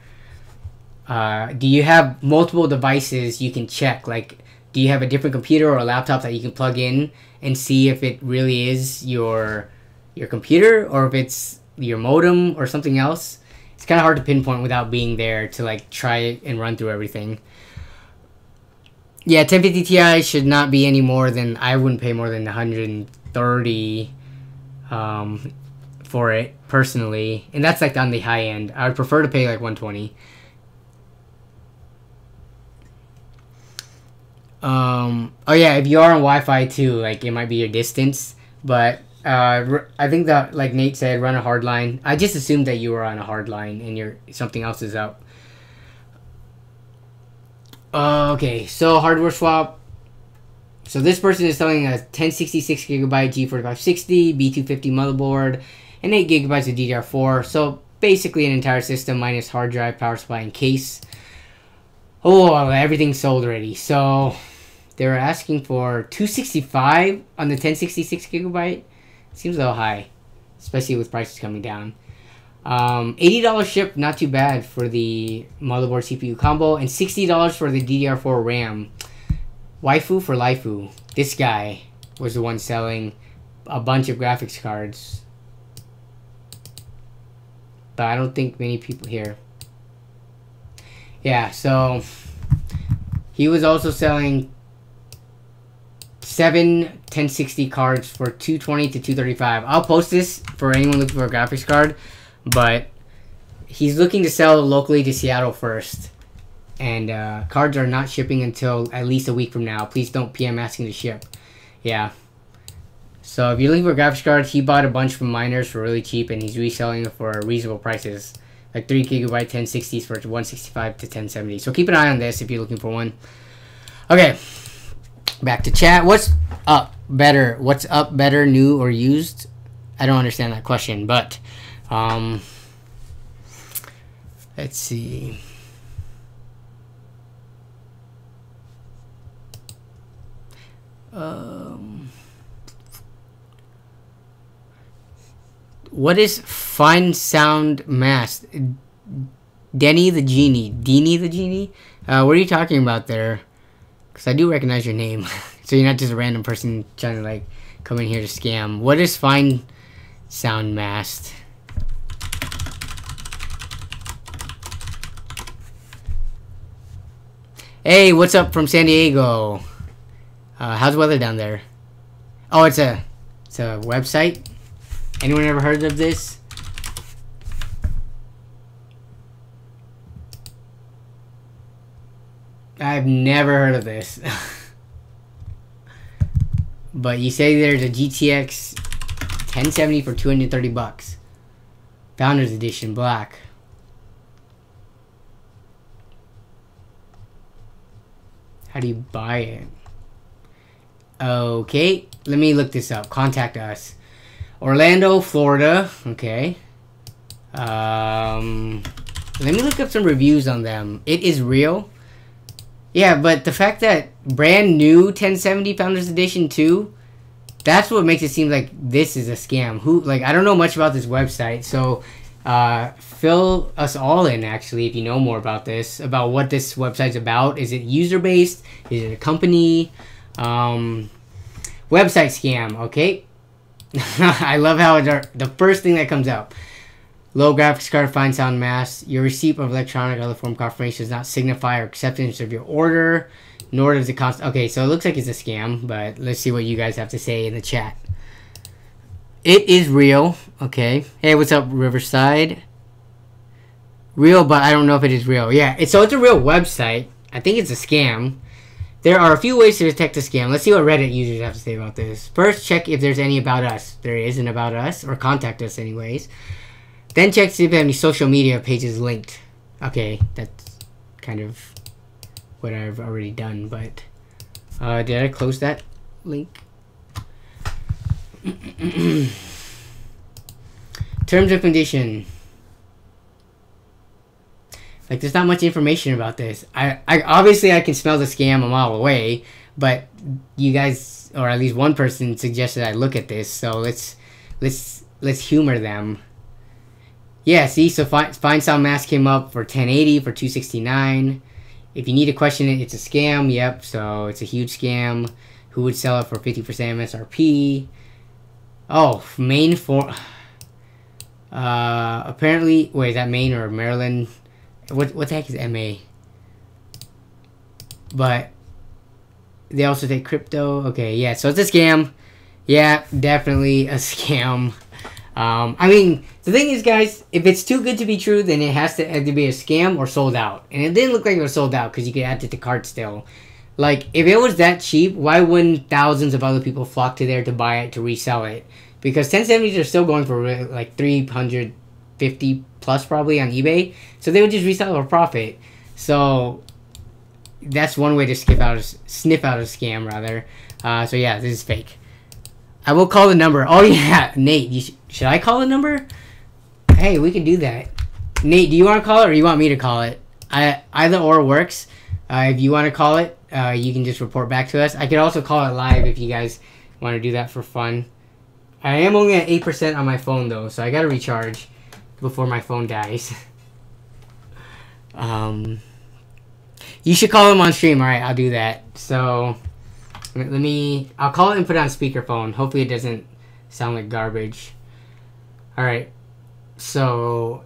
Do you have multiple devices you can check? Like, do you have a different computer or a laptop that you can plug in and see if it really is your computer or if it's your modem or something else? It's kind of hard to pinpoint without being there to like try it and run through everything. Yeah, 1050 Ti should not be any more than, I wouldn't pay more than 130 for it personally, and that's like on the high end. I would prefer to pay like 120. Oh yeah, if you are on Wi-Fi too, like it might be your distance, but I think that, like Nate said, run a hard line. I just assumed that you were on a hard line and something else is up. Okay, so hardware swap. So this person is selling a 1066 gigabyte G4560 B250 motherboard and 8 gigabytes of DDR4. So basically an entire system minus hard drive, power supply, and case. Oh, everything's sold already. So they were asking for $265 on the 1066 gigabyte. Seems a little high, especially with prices coming down. $80 ship, not too bad for the motherboard CPU combo, and $60 for the DDR4 RAM. Waifu for Laifu. This guy was the one selling a bunch of graphics cards. But I don't think many people here. Yeah, so he was also selling 7 1060 cards for $220 to $235. I'll post this for anyone looking for a graphics card, but he's looking to sell locally to Seattle first. And cards are not shipping until at least a week from now. Please don't PM asking to ship. Yeah. So if you're looking for graphics cards, he bought a bunch from miners for really cheap, and he's reselling it for reasonable prices. Like 3 gigabyte 1060s for $165 to $1070. So keep an eye on this if you're looking for one. Okay. Back to chat. What's up better? What's up better, new or used? I don't understand that question, but let's see. What is fine sound mask? Denny the Genie. Deanie the Genie? What are you talking about there? Because I do recognize your name. So you're not just a random person trying to like come in here to scam. What is fine sound masked? Hey, what's up from San Diego? How's the weather down there? Oh, it's a website. Anyone ever heard of this? I've never heard of this. But you say there's a GTX 1070 for $230. Founders Edition, black. How do you buy it? Okay, let me look this up. Contact us. Orlando, Florida. Okay. Let me look up some reviews on them. It is real. Yeah, but the fact that brand new 1070 Founders Edition 2, that's what makes it seem like this is a scam. I don't know much about this website, so fill us all in, actually, if you know more about this, about what this website's about. Is it user-based? Is it a company? Website scam, okay? I love how the first thing that comes up. Low graphics card, fine sound mask. Your receipt of electronic or other form confirmation does not signify or acceptance of your order, nor does it cost. Okay, so it looks like it's a scam, but let's see what you guys have to say in the chat. It is real. Okay. Hey, what's up, Riverside? Real, but I don't know if it is real. Yeah, it's a real website. I think it's a scam. There are a few ways to detect a scam. Let's see what Reddit users have to say about this. First, check if there's any about us. There is an about us, or contact us anyways. Then check to see if they have any social media pages linked. Okay, that's kind of what I've already done, but did I close that link? Terms of condition. Like, there's not much information about this. I obviously I can smell the scam a mile away, but you guys, or at least one person, suggested I look at this. So let's humor them. Yeah, see, so fine sound mask came up for 1080 for $269. If you need to question it, it's a scam. Yep, so it's a huge scam. Who would sell it for 50% MSRP? Oh, Maine for apparently. Wait, is that Maine or Maryland? What the heck is MA? But they also take crypto. Okay, yeah, so it's a scam. Yeah, definitely a scam. I mean, the thing is, guys, if it's too good to be true, then it has to either be a scam or sold out. And it didn't look like it was sold out because you could add it to cart still. Like, if it was that cheap, why wouldn't thousands of other people flock to there to buy it, to resell it, because 1070s are still going for like 350 plus probably on eBay. So they would just resell for profit. So that's one way to sniff out a scam rather. So yeah, this is fake. I will call the number. Oh yeah, Nate, should I call the number? Hey, we can do that. Nate, do you want to call it or you want me to call it? Either or works. If you want to call it, you can just report back to us. I could also call it live if you guys want to do that for fun. I am only at 8% on my phone though, so I gotta recharge before my phone dies. You should call him on stream. Alright, I'll do that. So I'll call it and put it on speakerphone. Hopefully it doesn't sound like garbage. Alright. So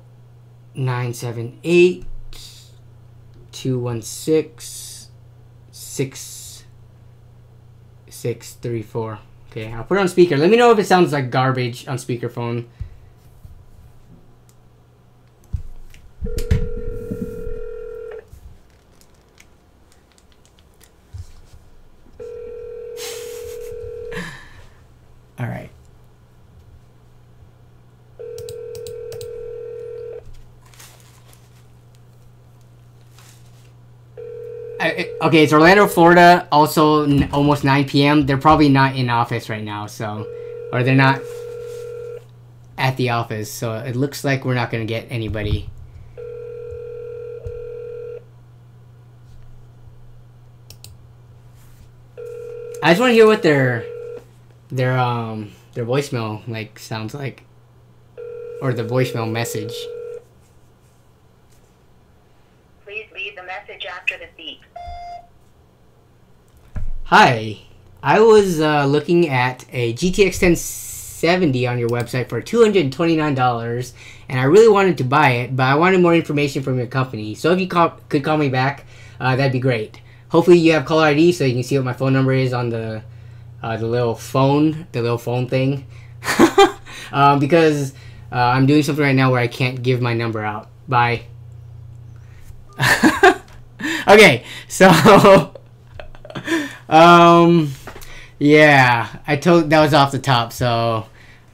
978-216-6634. Okay, I'll put it on speaker. Let me know if it sounds like garbage on speakerphone. All right. Okay, it's Orlando, Florida. Also, almost 9 p.m. They're probably not in office right now, so, or they're not at the office. So it looks like we're not gonna get anybody. I just want to hear what their voicemail like sounds like, or the voicemail message. Please leave the message after the beep. Hi, I was looking at a GTX 1070 on your website for $229, and I really wanted to buy it, but I wanted more information from your company. So if you could call me back, that'd be great. Hopefully you have caller ID so you can see what my phone number is on the little phone thing. Because I'm doing something right now where I can't give my number out. Bye. Okay, so yeah, that was off the top, so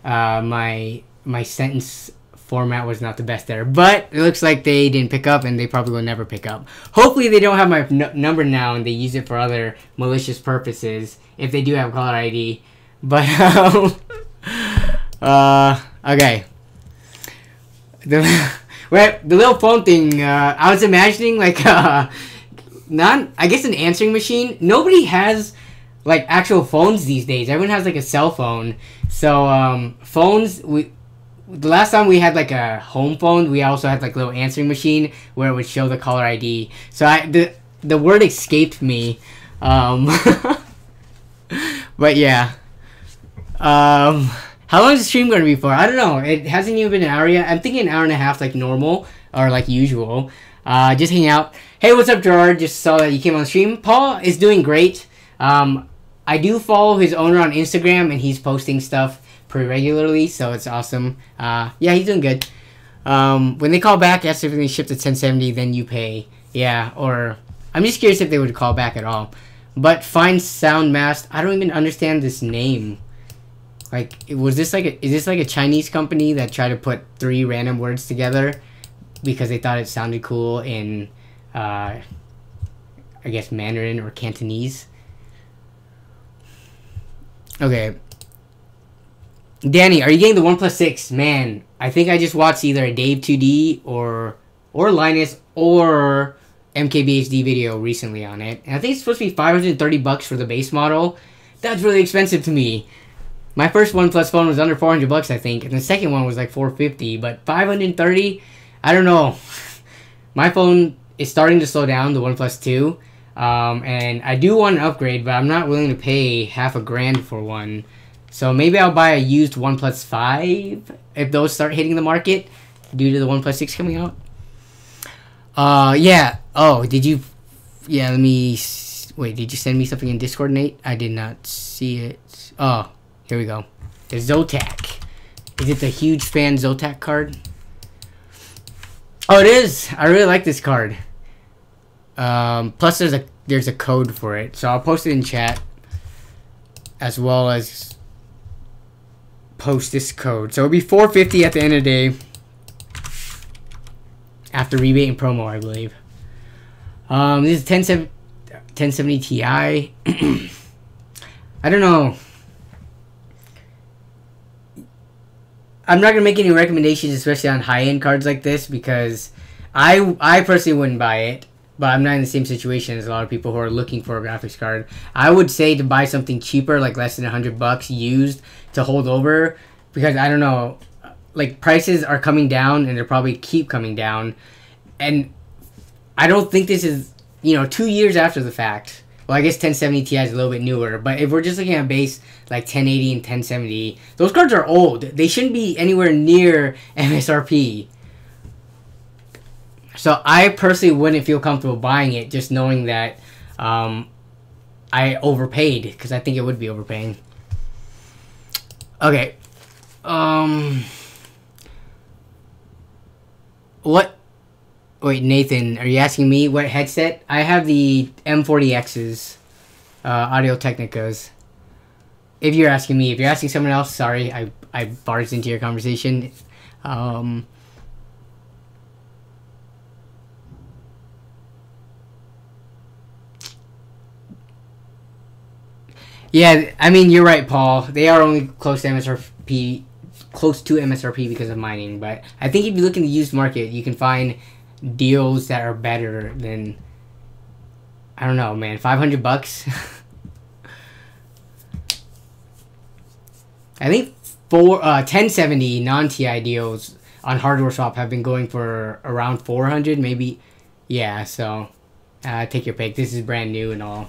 my sentence format was not the best there, but it looks like they didn't pick up, and they probably will never pick up. Hopefully they don't have my number now and they use it for other malicious purposes if they do have caller ID. But okay, the little phone thing, I was imagining like I guess an answering machine. Nobody has like actual phones these days. Everyone has like a cell phone. So phones, the last time we had like a home phone, we also had like a little answering machine where it would show the caller ID. So the word escaped me. But yeah. How long is the stream going to be for? I don't know. It hasn't even been an hour yet. I'm thinking an hour and a half like normal or like usual. Just hang out. Hey, what's up, Gerard? Just saw that you came on the stream. Paul is doing great. I do follow his owner on Instagram, and he's posting stuff pretty regularly, so it's awesome. Yeah, he's doing good. When they call back, ask if everything shipped to 1070, then you pay. Yeah, or I'm just curious if they would call back at all. But Fine Sound Mast, I don't even understand this name. Like, is this like a Chinese company that tried to put 3 random words together because they thought it sounded cool in, I guess, Mandarin or Cantonese? Okay. Danny, are you getting the OnePlus 6? Man, I think I just watched either a Dave 2D or Linus or MKBHD video recently on it. And I think it's supposed to be $530 for the base model. That's really expensive to me. My first OnePlus phone was under $400, I think, and the second one was like $450. But $530, I don't know. My phone is starting to slow down, the OnePlus 2, and I do want an upgrade, but I'm not willing to pay half $1,000 for one. So maybe I'll buy a used OnePlus 5 if those start hitting the market due to the OnePlus 6 coming out. Yeah. Oh, did you? Yeah. Let me. Wait. Did you send me something in Discord, Nate? I did not see it. Oh. Here we go. The Zotac. Is it the huge fan Zotac card? Oh, it is. I really like this card. Plus, there's a code for it, so I'll post it in chat, as well as post this code. So it'll be $450 at the end of the day. After rebate and promo, I believe. This is 1070 Ti. I don't know. I'm not gonna make any recommendations, especially on high-end cards like this, because I personally wouldn't buy it. But I'm not in the same situation as a lot of people who are looking for a graphics card. I would say to buy something cheaper, like less than $100 used, to hold over, because I don't know, like prices are coming down and they'll probably keep coming down, and I don't think this is, 2 years after the fact. Well, I guess 1070 Ti is a little bit newer, but if we're just looking at base like 1080 and 1070, those cards are old. They shouldn't be anywhere near MSRP. So I personally wouldn't feel comfortable buying it, just knowing that I overpaid, because I think it would be overpaying. Okay. What? Wait, Nathan, are you asking me what headset? I have the M40X's, Audio Technicas. If you're asking me. If you're asking someone else, sorry, I barged into your conversation. Yeah, I mean, you're right, Paul. They are only close to MSRP because of mining. But I think if you look in the used market, you can find deals that are better than, I don't know, man, $500. I think 1070 non-TI deals on Hardware Swap have been going for around 400, maybe. Yeah, so take your pick. This is brand new and all.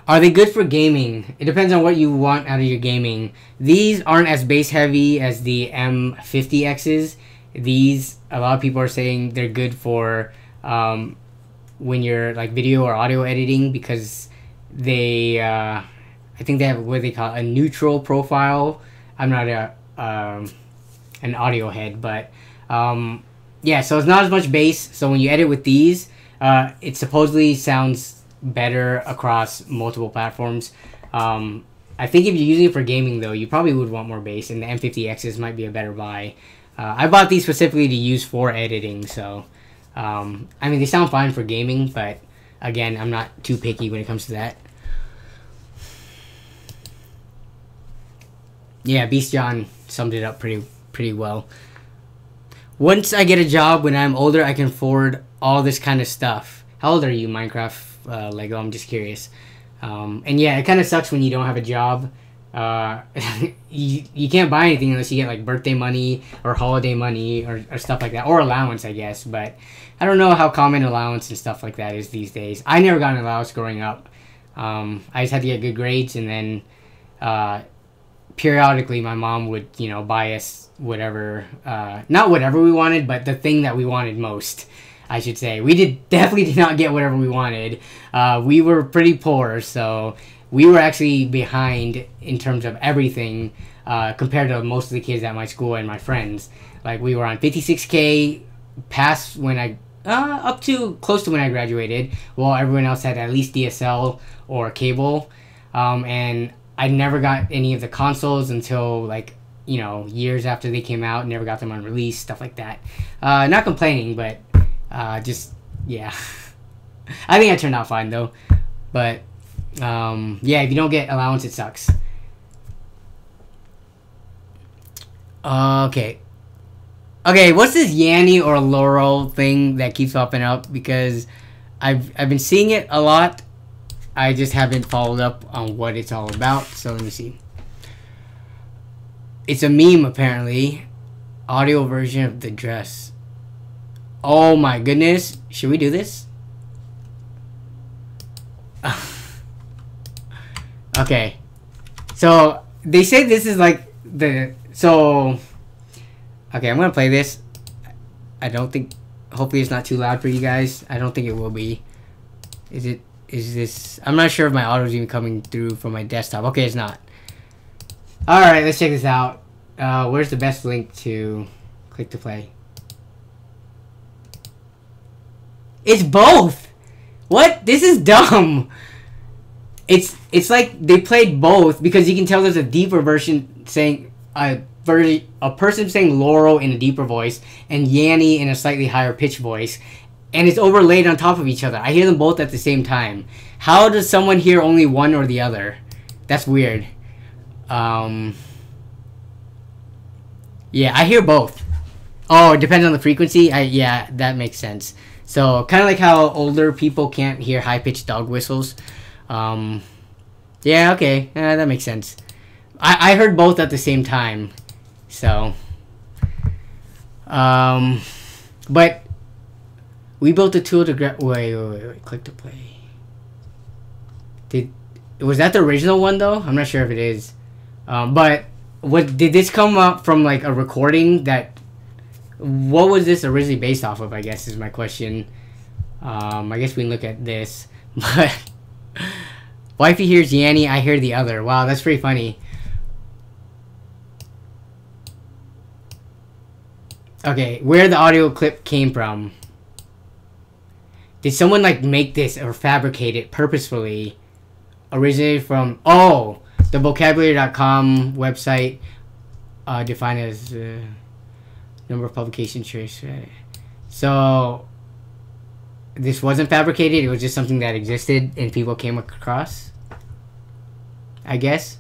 Are they good for gaming? It depends on what you want out of your gaming. These aren't as base heavy as the M50Xs. These, a lot of people are saying they're good for when you're like video or audio editing, because they, I think they have what they call a neutral profile. I'm not an audio head, but yeah, so it's not as much bass. So when you edit with these, it supposedly sounds better across multiple platforms. I think if you're using it for gaming, though, you probably would want more bass, and the M50Xs might be a better buy. I bought these specifically to use for editing, so I mean, they sound fine for gaming, but again, I'm not too picky when it comes to that. Yeah, Beast John summed it up pretty well. Once I get a job when I'm older, I can afford all this kind of stuff. How old are you, Minecraft Lego? I'm just curious. And yeah, it kind of sucks when you don't have a job. You can't buy anything unless you get like birthday money or holiday money or stuff like that, or allowance, I guess. But I don't know how common allowance and stuff like that is these days. I never got an allowance growing up. I just had to get good grades, and then periodically my mom would, buy us whatever, not whatever we wanted, but the thing that we wanted most, I should say. We definitely did not get whatever we wanted. We were pretty poor, so we were actually behind in terms of everything compared to most of the kids at my school and my friends. Like, we were on 56K past when I, up to close to when I graduated, while everyone else had at least DSL or cable. And I never got any of the consoles until, like, years after they came out. Never got them on release, stuff like that. Not complaining, but just, yeah. I think I turned out fine, though. But yeah, if you don't get allowance, it sucks. Okay, what's this Yanny or Laurel thing that keeps popping up? Because I've been seeing it a lot. I just haven't followed up on what it's all about. So let me see. It's a meme, apparently. Audio version of the dress. Oh my goodness. Should we do this? Okay. So they say this is like the... So... Okay, I'm gonna play this. I don't think... Hopefully it's not too loud for you guys. I don't think it will be. Is this... I'm not sure if my audio is even coming through from my desktop. Okay, it's not. Alright, let's check this out. Where's the best link to click to play? It's both! What? This is dumb! it's like they played both because you can tell there's a deeper version saying a person saying Laurel in a deeper voice and Yanny in a slightly higher pitch voice, and it's overlaid on top of each other. I hear them both at the same time. How does someone hear only one or the other? That's weird. Yeah, I hear both. Oh, it depends on the frequency. Yeah, that makes sense. So kind of like how older people can't hear high pitched dog whistles. Yeah, okay, that makes sense. I heard both at the same time. So, but we built a tool to wait. Click to play. Was that the original one though? I'm not sure if it is. But did this come up from like a recording that? What was this originally based off of? I guess is my question. I guess we can look at this. But wifey hears Yanny, I hear the other. Wow, that's pretty funny. Okay, where the audio clip came from. Did someone like make this or fabricate it purposefully? Originated from, the vocabulary.com website, defined as number of publication trace. So this wasn't fabricated, it was just something that existed and people came across, I guess.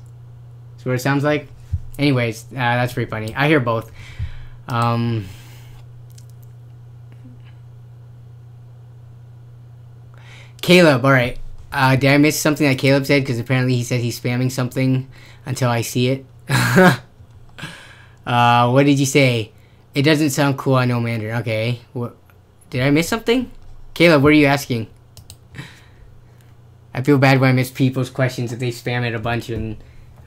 That's what it sounds like. Anyways, that's pretty funny. I hear both. Caleb, alright. Did I miss something that Caleb said? Because apparently he said he's spamming something until I see it. What did you say? It doesn't sound cool, I know Mandarin. Okay. What? Did I miss something? Caleb, what are you asking? I feel bad when I miss people's questions if they spam it a bunch and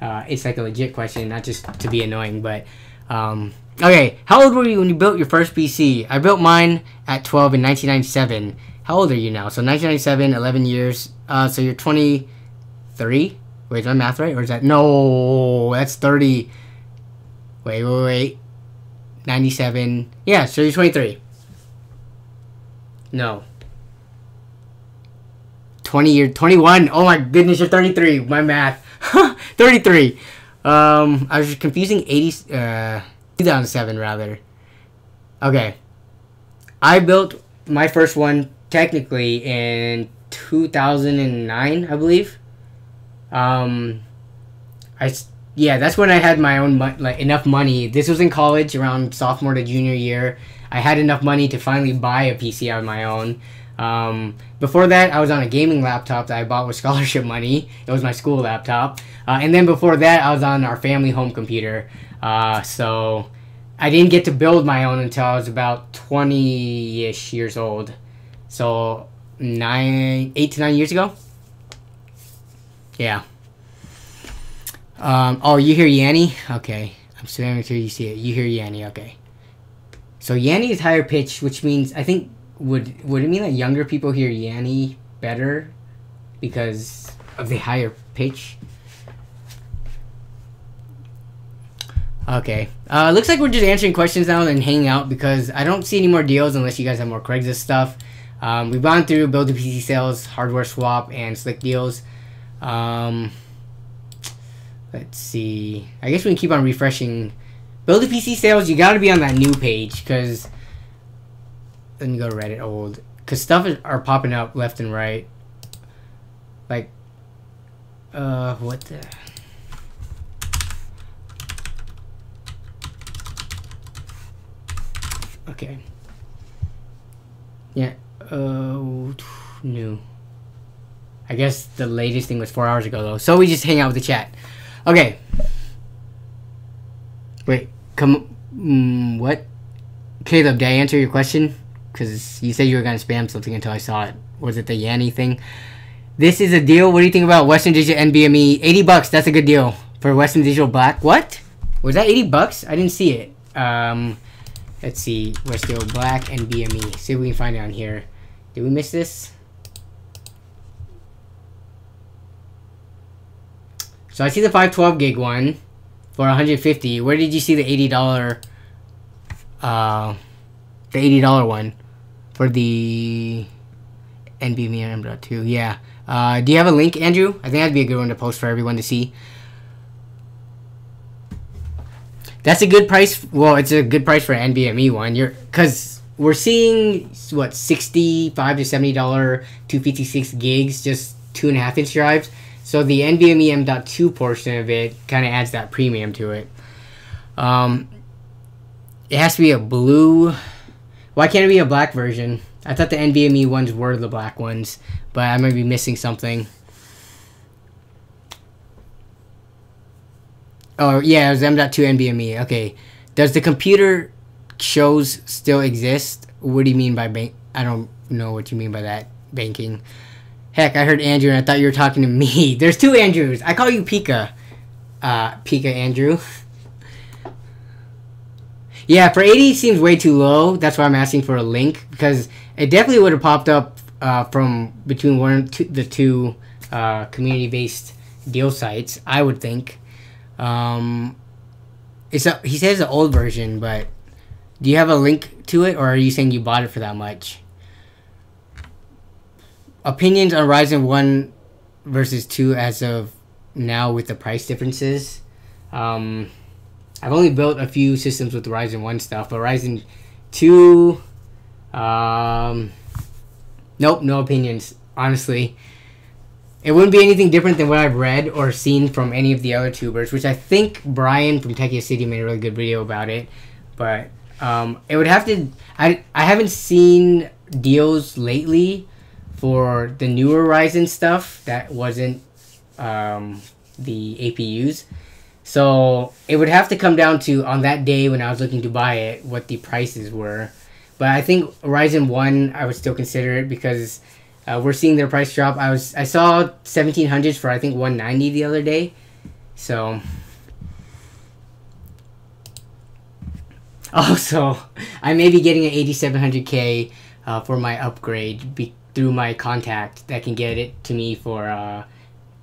it's like a legit question, not just to be annoying. But okay, how old were you when you built your first PC? I built mine at 12 in 1997. How old are you now? So 1997, 11 years. So you're 23? Wait, is my math right? Or is that... No, that's 30. Wait. 97. Yeah, so you're 23. No. 21. Oh my goodness, you're 33. My math. 33. I was confusing 2007 rather. Okay. I built my first one technically in 2009, I believe. Yeah, that's when I had my own enough money. This was in college around sophomore to junior year. I had enough money to finally buy a PC on my own. Before that, I was on a gaming laptop that I bought with scholarship money. It was my school laptop. And then before that, I was on our family home computer. So I didn't get to build my own until I was about 20-ish years old. So 8 to 9 years ago. Yeah. Oh, you hear Yanny? Okay. I'm spamming until you see it. You hear Yanny, okay. So Yanny is higher pitch, which means, I think, would it mean that younger people hear Yanny better because of the higher pitch? Okay. Looks like we're just answering questions now and hanging out because I don't see any more deals unless you guys have more Craigslist stuff. We've gone through build a PC sales, hardware swap, and slick deals. Let's see. I guess we can keep on refreshing. Build a PC sales, you gotta be on that new page because then you go to Reddit old. Because stuff are popping up left and right. Like, what the... Okay. Yeah. New. I guess the latest thing was 4 hours ago, though. So we just hang out with the chat. Okay. Wait. What? Caleb, did I answer your question? Because you said you were going to spam something until I saw it. Was it the Yanny thing? This is a deal. What do you think about Western Digital NVMe? $80. That's a good deal. For Western Digital Black. What? Was that $80? I didn't see it. Let's see. Western Digital Black NVMe. See if we can find it on here. Did we miss this? So I see the 512 gig one for 150. Where did you see the $80? The $80 one for the NVMe M.2. Yeah. Do you have a link, Andrew? I think that'd be a good one to post for everyone to see. That's a good price. Well, it's a good price for an NVMe one. Because we're seeing what, $65 to $70 256 gigs, just 2.5-inch drives. So the NVMe M.2 portion of it kind of adds that premium to it. It has to be a blue. Why can't it be a black version? I thought the NVMe ones were the black ones, but I might be missing something. Oh, yeah, it was M.2 NVMe. Okay. Does the computer shows still exist? What do you mean by bank? I don't know what you mean by that. Banking. Heck, I heard Andrew and I thought you were talking to me. There's two Andrews. I call you Pika. Pika Andrew. Yeah, for 80 seems way too low. That's why I'm asking for a link, because it definitely would have popped up from between the two community-based deal sites, I would think. He says it's an old version, but do you have a link to it, or are you saying you bought it for that much? Opinions on Ryzen 1 versus 2 as of now with the price differences. I've only built a few systems with the Ryzen 1 stuff, but Ryzen 2, nope, no opinions, honestly. It wouldn't be anything different than what I've read or seen from any of the other tubers, which I think Brian from Techia City made a really good video about it. But it would have to... I haven't seen deals lately for the newer Ryzen stuff that wasn't the APUs. So it would have to come down to, on that day when I was looking to buy it, what the prices were. But I think Ryzen 1, I would still consider it, because we're seeing their price drop. I saw 1700s for I think 190 the other day. So also, I may be getting an 8700K for my upgrade through my contact that can get it to me for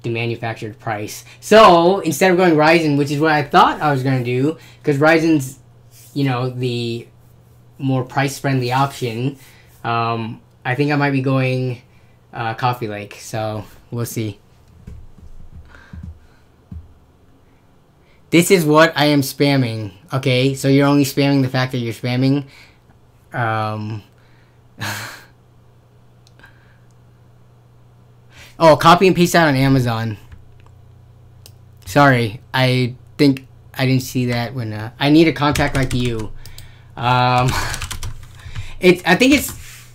the manufactured price. So instead of going Ryzen, which is what I thought I was going to do, because Ryzen's, you know, the more price friendly option, I think I might be going Coffee Lake. So we'll see. This is what I am spamming. Okay, so you're only spamming the fact that you're spamming. Oh, copy and paste that on Amazon. Sorry, I think I didn't see that when I need a contact like you. I think it's,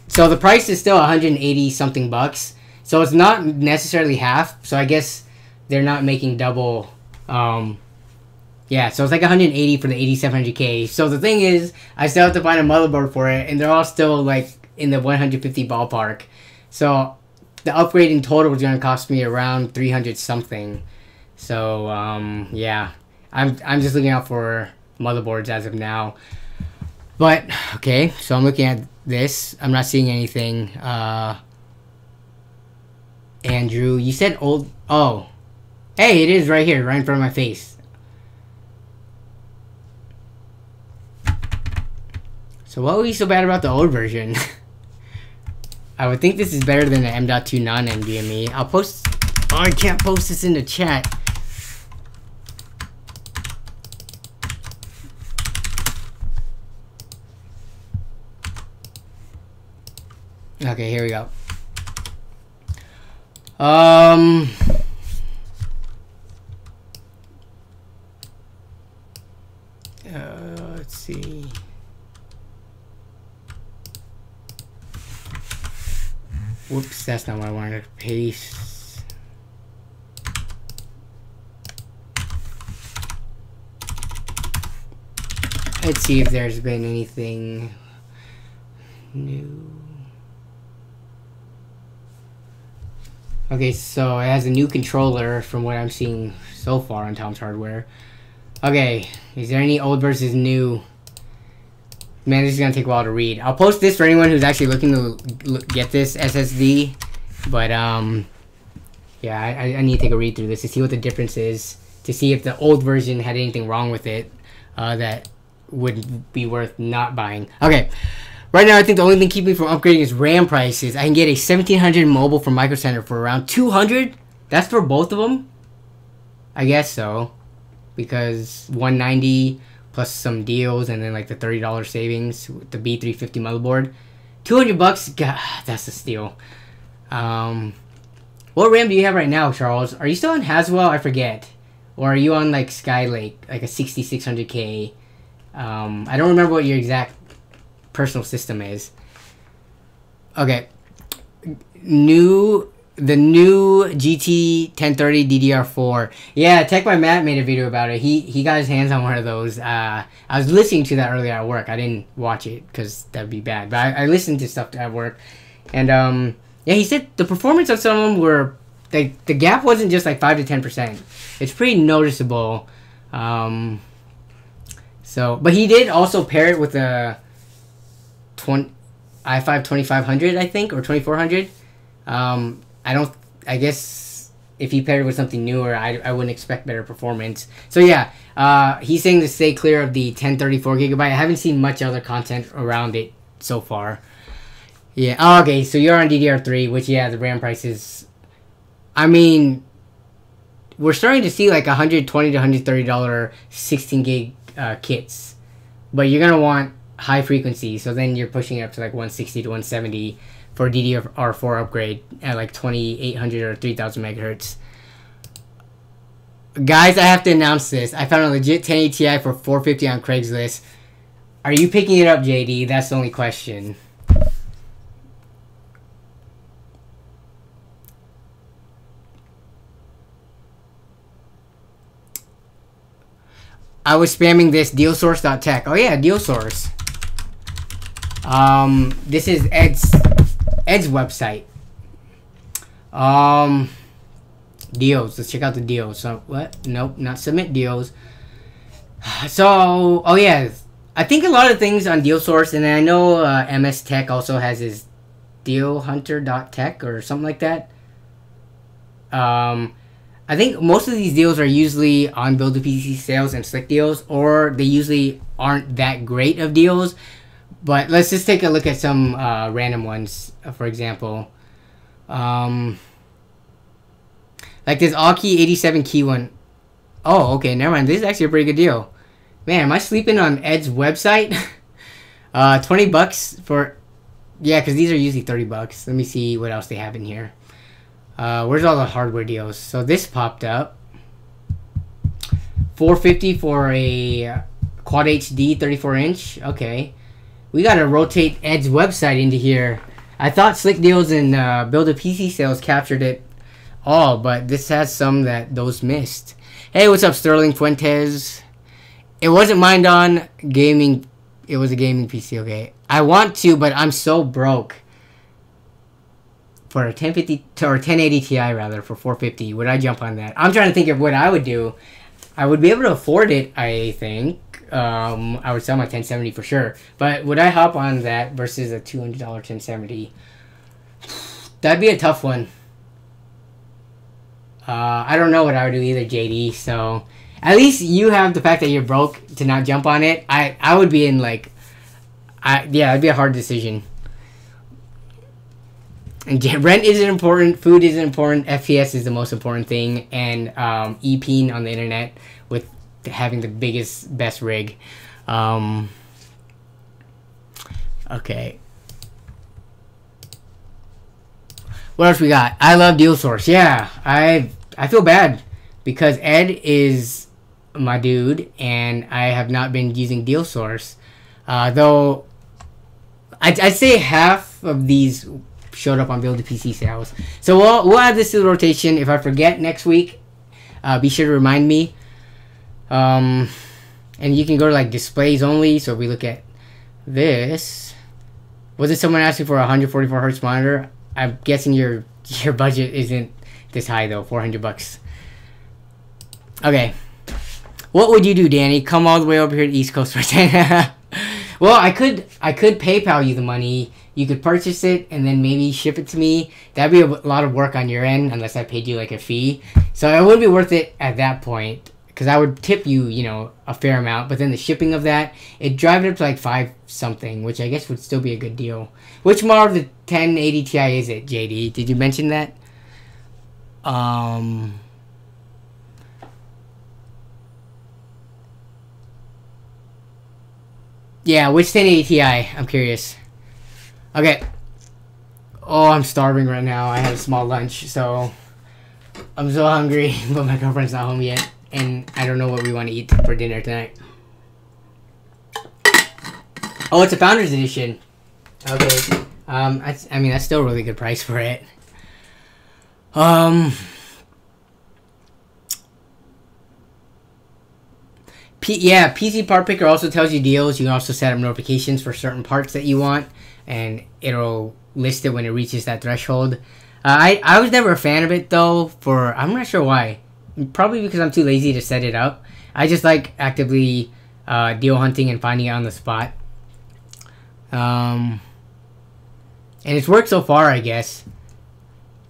so the price is still 180 something bucks. So it's not necessarily half. So I guess they're not making double. Yeah, so it's like 180 for the 8700K. So the thing is, I still have to find a motherboard for it, and they're all still like in the 150 ballpark. So the upgrade in total was going to cost me around 300 something. So yeah, I'm just looking out for motherboards as of now. But okay, so I'm looking at this. I'm not seeing anything. Andrew, you said old. Oh, hey, it is right here, right in front of my face. So what was so bad about the old version? I would think this is better than the M.2 non-NVMe. I'll post... Oh, I can't post this in the chat. Okay, here we go. Let's see. Whoops, that's not what I wanted to paste. Let's see if there's been anything new. Okay, so it has a new controller from what I'm seeing so far on Tom's Hardware. Okay, is there any old versus new? Man, this is going to take a while to read. I'll post this for anyone who's actually looking to get this SSD. But, yeah, I need to take a read through this to see what the difference is. To see if the old version had anything wrong with it that would be worth not buying. Okay, Right now, I think the only thing keeping me from upgrading is RAM prices. I can get a 1700 mobile from Micro Center for around 200. That's for both of them? I guess so. Because 190 plus some deals and then like the $30 savings with the B350 motherboard. 200 bucks? God, that's a steal. What RAM do you have right now, Charles? Are you still on Haswell? I forget. Or are you on like Skylake, like a 6600K? I don't remember what your exact personal system is. Okay. The new GT 1030 DDR4. Yeah, Tech by Matt made a video about it. He got his hands on one of those. I was listening to that earlier at work. I didn't watch it because that'd be bad. But I listened to stuff at work. And yeah, he said the performance of some of them were... the gap wasn't just like 5 to 10%. It's pretty noticeable. But he did also pair it with a i5 2500, I think, or 2400. I guess if he paired it with something newer, I wouldn't expect better performance. So yeah, he's saying to stay clear of the 1034 gigabyte. I haven't seen much other content around it so far. Yeah. Oh, okay, so you're on DDR3, which, yeah, the RAM prices, I mean, we're starting to see like $120 to $130 16 gig kits, but you're gonna want high frequency, so then you're pushing it up to like 160 to 170 for DDR4 upgrade at like 2800 or 3000 megahertz. Guys, I have to announce this. I found a legit 1080 Ti for $450 on Craigslist. Are you picking it up, JD? That's the only question. I was spamming this dealsource.tech. Oh yeah, DealSource. This is Ed's website. Deals. Let's check out the deals. So what? Nope, not submit deals. So, oh yeah, I think a lot of things on DealSource, and then I know MS Tech also has his dealhunter.tech or something like that. I think most of these deals are usually on Build a PC sales and Slick deals, or they usually aren't that great of deals. But let's just take a look at some random ones. For example, like this All-Key 87 key one. Oh, okay, never mind. This is actually a pretty good deal. Man, am I sleeping on Ed's website? 20 bucks for... Yeah, because these are usually 30 bucks. Let me see what else they have in here. Where's all the hardware deals? So this popped up. $450 for a Quad HD 34-inch. Okay. We gotta rotate Ed's website into here. I thought Slick Deals and Build a PC sales captured it all, but this has some that those missed. Hey, what's up, Sterling Fuentes? It wasn't mined on gaming. It was a gaming PC, okay. I want to, but I'm so broke. For a 1050 or 1080 Ti rather, for $450, would I jump on that? I'm trying to think of what I would do. I would be able to afford it, I think. I would sell my 1070 for sure. But would I hop on that versus a $200 1070? That'd be a tough one. I don't know what I would do either, JD. So at least you have the fact that you're broke to not jump on it. I would be in like, yeah, it'd be a hard decision. And rent isn't important, food isn't important, FPS is the most important thing, and EPing on the internet with having the biggest, best rig. Okay. What else we got? I love DealSource. Yeah, I feel bad because Ed is my dude, and I have not been using DealSource. Though, I'd say half of these showed up on Build a PC sales. So we'll add this to the rotation. If I forget next week, be sure to remind me. And you can go to like displays only. So if we look at this, was it someone asking for a 144 hertz monitor? I'm guessing your budget isn't this high though. 400 bucks. Okay. What would you do, Danny? Come all the way over here to East Coast for 10. Well, I could PayPal you the money. You could purchase it and then maybe ship it to me. That'd be a lot of work on your end unless I paid you like a fee. So it would be worth it at that point because I would tip you, you know, a fair amount, but then the shipping of that, it drive it up to like 5 something, which I guess would still be a good deal. Which model of the 1080 Ti is it, JD? Did you mention that? Yeah, which 1080 Ti? I'm curious. Okay. Oh, I'm starving right now. I had a small lunch, so I'm so hungry, but my girlfriend's not home yet, and I don't know what we want to eat for dinner tonight. Oh, it's a Founders Edition. Okay. I mean, that's still a really good price for it. Yeah, PC Part Picker also tells you deals. You can also set up notifications for certain parts that you want, and it'll list it when it reaches that threshold. I was never a fan of it, though, I'm not sure why. Probably because I'm too lazy to set it up. I just like actively deal hunting and finding it on the spot. And it's worked so far, I guess.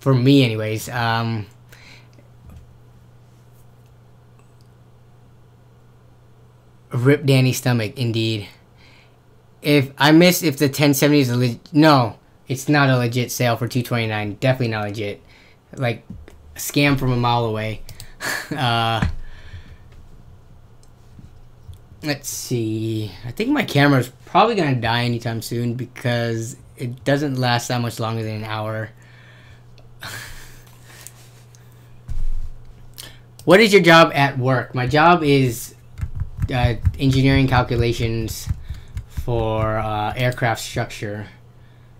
For me, anyways. Rip Danny's stomach, indeed. If the 1070 is a legit... No, it's not a legit sale for $229. Definitely not legit. Like, a scam from a mile away. Let's see. I think my camera's probably going to die anytime soon because it doesn't last that much longer than an hour. What is your job at work? My job is engineering calculations for aircraft structure.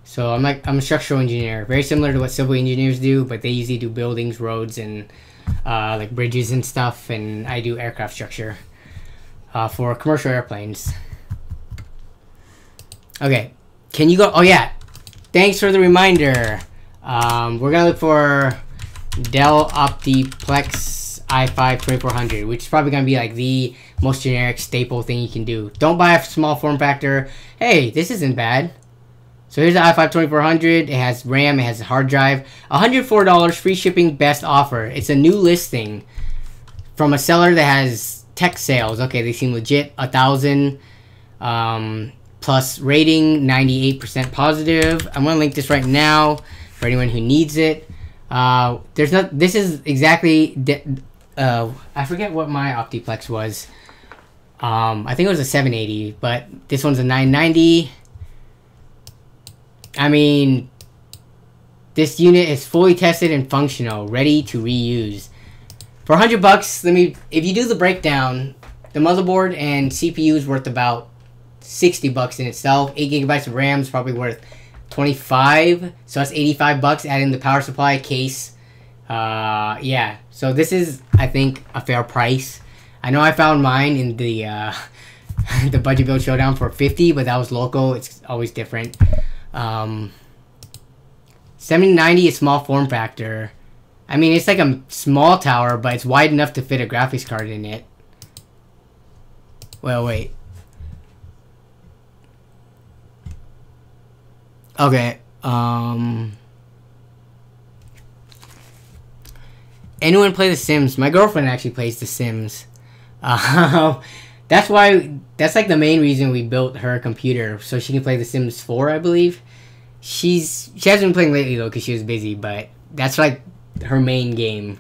So I'm a structural engineer, very similar to what civil engineers do, but they usually do buildings, roads, and like bridges and stuff, and I do aircraft structure for commercial airplanes. Okay, can you go? Oh yeah, thanks for the reminder. We're gonna look for Dell Optiplex i5 2400, which is probably gonna be like the most generic staple thing you can do. Don't buy a small form factor. Hey, this isn't bad. So here's the i5 2400. It has RAM, it has a hard drive. $104, free shipping, best offer. It's a new listing from a seller that has tech sales. Okay, they seem legit. 1,000 plus rating, 98% positive. I'm gonna link this right now for anyone who needs it. This is exactly I forget what my Optiplex was. I think it was a 780, but this one's a 990. I mean, this unit is fully tested and functional, ready to reuse. For $100, if you do the breakdown, the motherboard and CPU is worth about $60 in itself. 8 gigabytes of RAM is probably worth $25, so that's $85. Add in the power supply, case. Yeah, so this is, I think, a fair price. I know I found mine in the the budget build showdown for $50, but that was local. It's always different. 7090 is small form factor. I mean, it's like a small tower, but it's wide enough to fit a graphics card in it. Well, wait. Okay. Anyone play The Sims? My girlfriend actually plays The Sims. That's like the main reason we built her computer, so she can play The Sims 4, I believe. She hasn't been playing lately though because she was busy, but that's like her main game.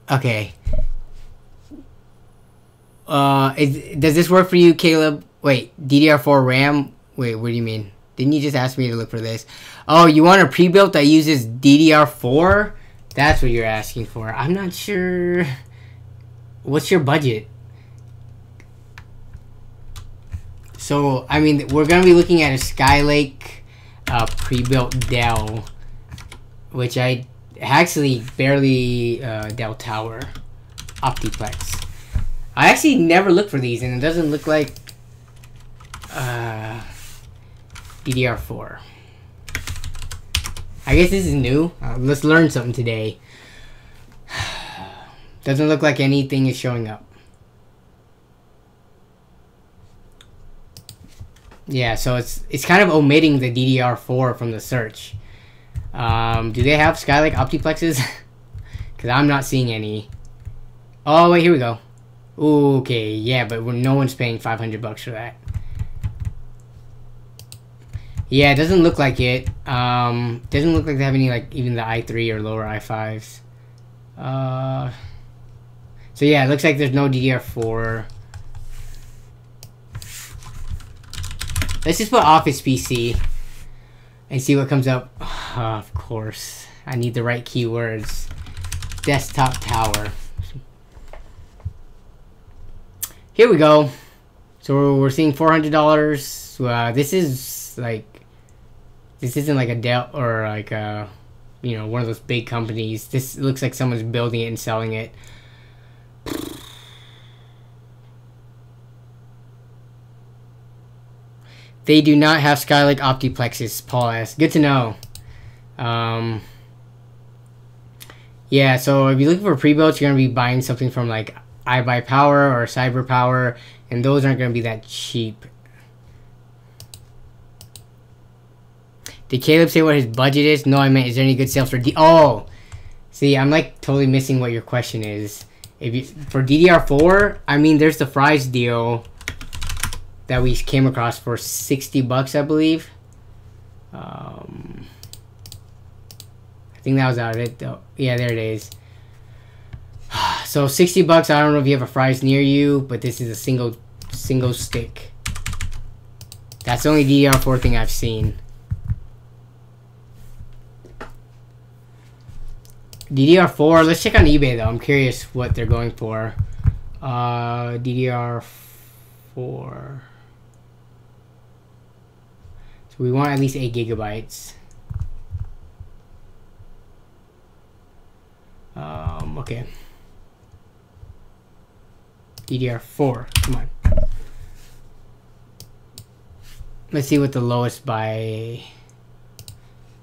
Okay. Does this work for you, Caleb? Wait, DDR4 RAM? Wait, what do you mean? Didn't you just ask me to look for this? Oh, you want a pre-built that uses DDR4? That's what you're asking for. I'm not sure. What's your budget? So, I mean, we're going to be looking at a Skylake pre-built Dell, which I actually barely Dell Tower Optiplex. I actually never looked for these, and it doesn't look like DDR4. I guess this is new. Let's learn something today. Doesn't look like anything is showing up. Yeah, so it's kind of omitting the DDR4 from the search. Do they have Skylake Optiplexes? Because I'm not seeing any. Oh, wait, here we go. Okay, yeah, but no one's paying $500 for that. Yeah, it doesn't look like it. Doesn't look like they have any, like, even the i3 or lower i5s. So yeah, it looks like there's no DDR4. Let's just put Office PC and see what comes up. Of course, I need the right keywords. Desktop tower. Here we go. So we're seeing $400. This is like, this isn't like a Dell or like a, you know, one of those big companies. This looks like someone's building it and selling it. They do not have Skylake Optiplexes, Paul asks. Good to know. Yeah, so if you're looking for pre-builts, you're going to be buying something from like iBuyPower or CyberPower, and those aren't going to be that cheap. Did Caleb say what his budget is? No, I meant, is there any good sales for Oh! See, I'm like totally missing what your question is. If you, for DDR4, I mean, there's the Fry's deal that we came across for $60, I believe. I think that was out of it, though. Yeah, there it is. So $60. I don't know if you have a Fry's near you, but this is a single stick. That's the only DDR4 thing I've seen. DDR4. Let's check on eBay though. I'm curious what they're going for. DDR4. So we want at least 8 gigabytes. Okay. DDR4. Come on. Let's see what the lowest buy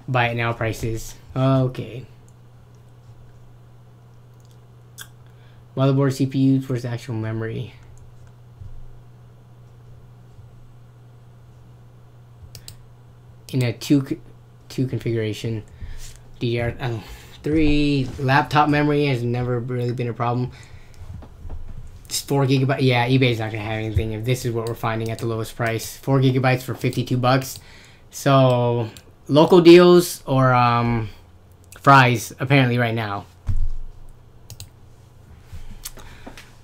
it now price is. Okay. Motherboard, CPU, where's the actual memory? In a two configuration. DDR3 laptop memory has never really been a problem. It's 4 gigabytes. Yeah, eBay's not gonna have anything if this is what we're finding at the lowest price. 4 gigabytes for $52. So local deals or Fry's apparently right now.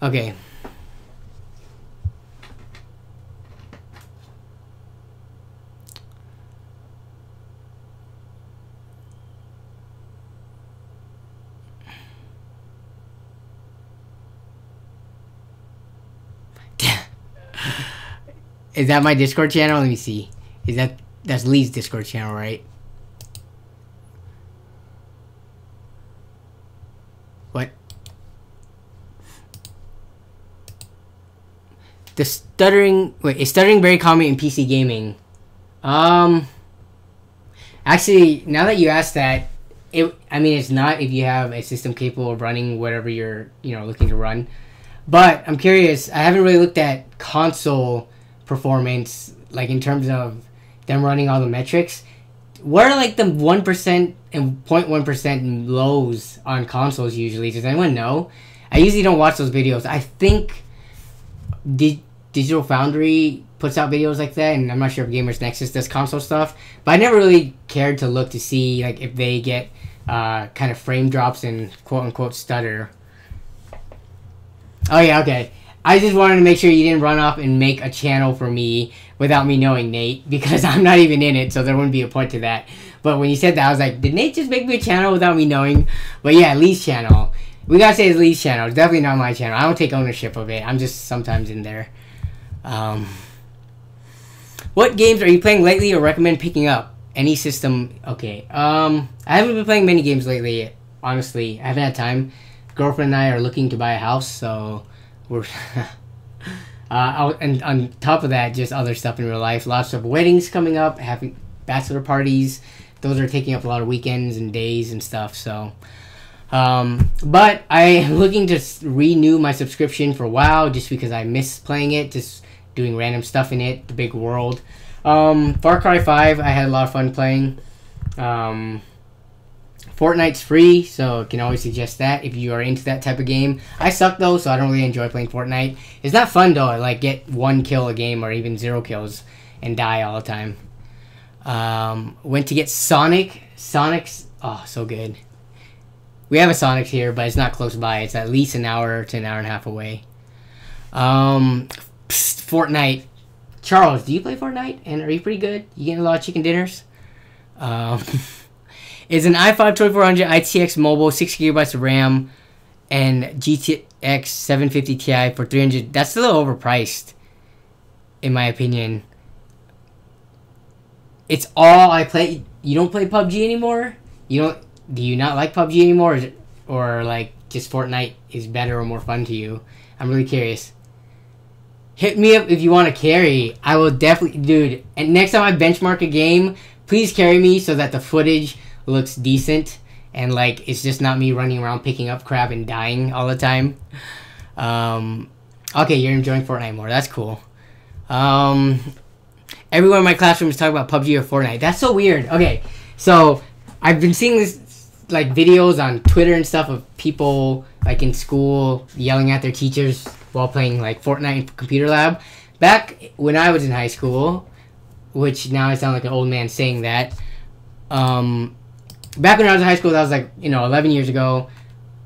Okay. Is that my Discord channel? Let me see. That's Lee's Discord channel, right? What? The stuttering... Wait, is stuttering very common in PC gaming? Actually, now that you asked that, I mean, it's not if you have a system capable of running whatever you're, looking to run. But I'm curious. I haven't really looked at console performance, like in terms of them running all the metrics. What are like the 1% and 0.1% lows on consoles usually? Does anyone know? I usually don't watch those videos. I think Digital Foundry puts out videos like that, and I'm not sure if Gamers Nexus does console stuff, but I never really cared to look to see like if they get kind of frame drops and quote unquote stutter. Oh yeah, okay. I just wanted to make sure you didn't run off and make a channel for me without me knowing, Nate, because I'm not even in it, so there wouldn't be a point to that. But when you said that, I was like, did Nate just make me a channel without me knowing? But yeah, Lee's channel. We gotta say it's Lee's channel. It's definitely not my channel. I don't take ownership of it. I'm just sometimes in there. What games are you playing lately or recommend picking up? Any system? Okay. I haven't been playing many games lately, honestly. I haven't had time. Girlfriend and I are looking to buy a house, so we're... and on top of that, just other stuff in real life. Lots of weddings coming up, having bachelor parties. Those are taking up a lot of weekends and days and stuff, so... but I'm looking to renew my subscription for WoW just because I miss playing it, just doing random stuff in it, the big world. Far Cry 5, I had a lot of fun playing. Fortnite's free, so I can always suggest that if you are into that type of game. I suck though, so I don't really enjoy playing Fortnite. It's not fun though. I like get 1 kill a game or even 0 kills and die all the time. Went to get Sonic. Sonic's so good. We have a Sonic here, but it's not close by. It's at least an hour to an hour and a half away. Fortnite. Charles, do you play Fortnite? And are you pretty good? You getting a lot of chicken dinners? It's an i5 2400 ITX mobile, 6 gigabytes of RAM, and GTX 750 Ti for 300. That's a little overpriced, in my opinion. It's all I play. You don't play PUBG anymore? Do you not like PUBG anymore? Or like just Fortnite is better or more fun to you? I'm really curious. Hit me up if you want to carry. I will definitely, dude. And next time I benchmark a game, please carry me so that the footage looks decent and like it's just not me running around picking up crap and dying all the time. Okay, you're enjoying Fortnite more. That's cool. Everyone in my classroom is talking about PUBG or Fortnite. That's so weird. Okay, so I've been seeing this like videos on Twitter and stuff of people like in school yelling at their teachers while playing like Fortnite in computer lab. Back when I was in high school, which now I sound like an old man saying that. Back when I was in high school, that was like 11 years ago.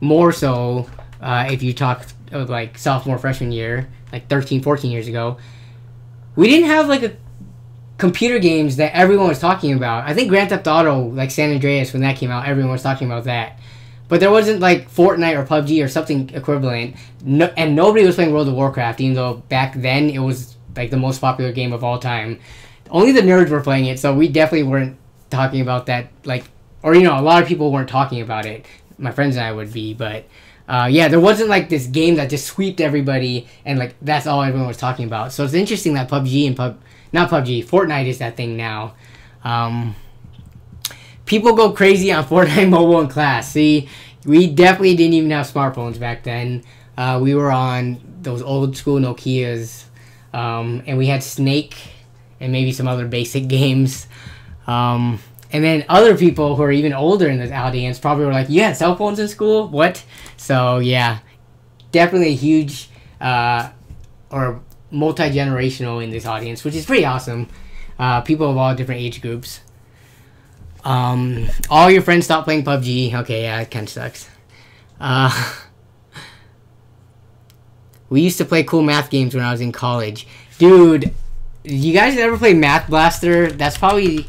More so, if you talk of like sophomore freshman year, like 13, 14 years ago, we didn't have like a computer games that everyone was talking about. I think Grand Theft Auto, like San Andreas, when that came out, everyone was talking about that. But there wasn't like Fortnite or PUBG or something equivalent. And nobody was playing World of Warcraft, even though back then it was like the most popular game of all time. Only the nerds were playing it, so we definitely weren't talking about that. Like, or a lot of people weren't talking about it. My friends and I would be, but yeah, there wasn't like this game that just sweeped everybody and like that's all everyone was talking about. So it's interesting that PUBG and Fortnite is that thing now. People go crazy on Fortnite mobile in class. See, we definitely didn't even have smartphones back then. We were on those old school Nokias, and we had Snake and maybe some other basic games. And then other people who are even older in this audience probably were like, you had cell phones in school? What? So yeah, definitely a huge or multi-generational in this audience, which is pretty awesome. People of all different age groups. All your friends stop playing PUBG. Okay, yeah, it kind of sucks. We used to play cool math games when I was in college. Dude, you guys ever play Math Blaster? That's probably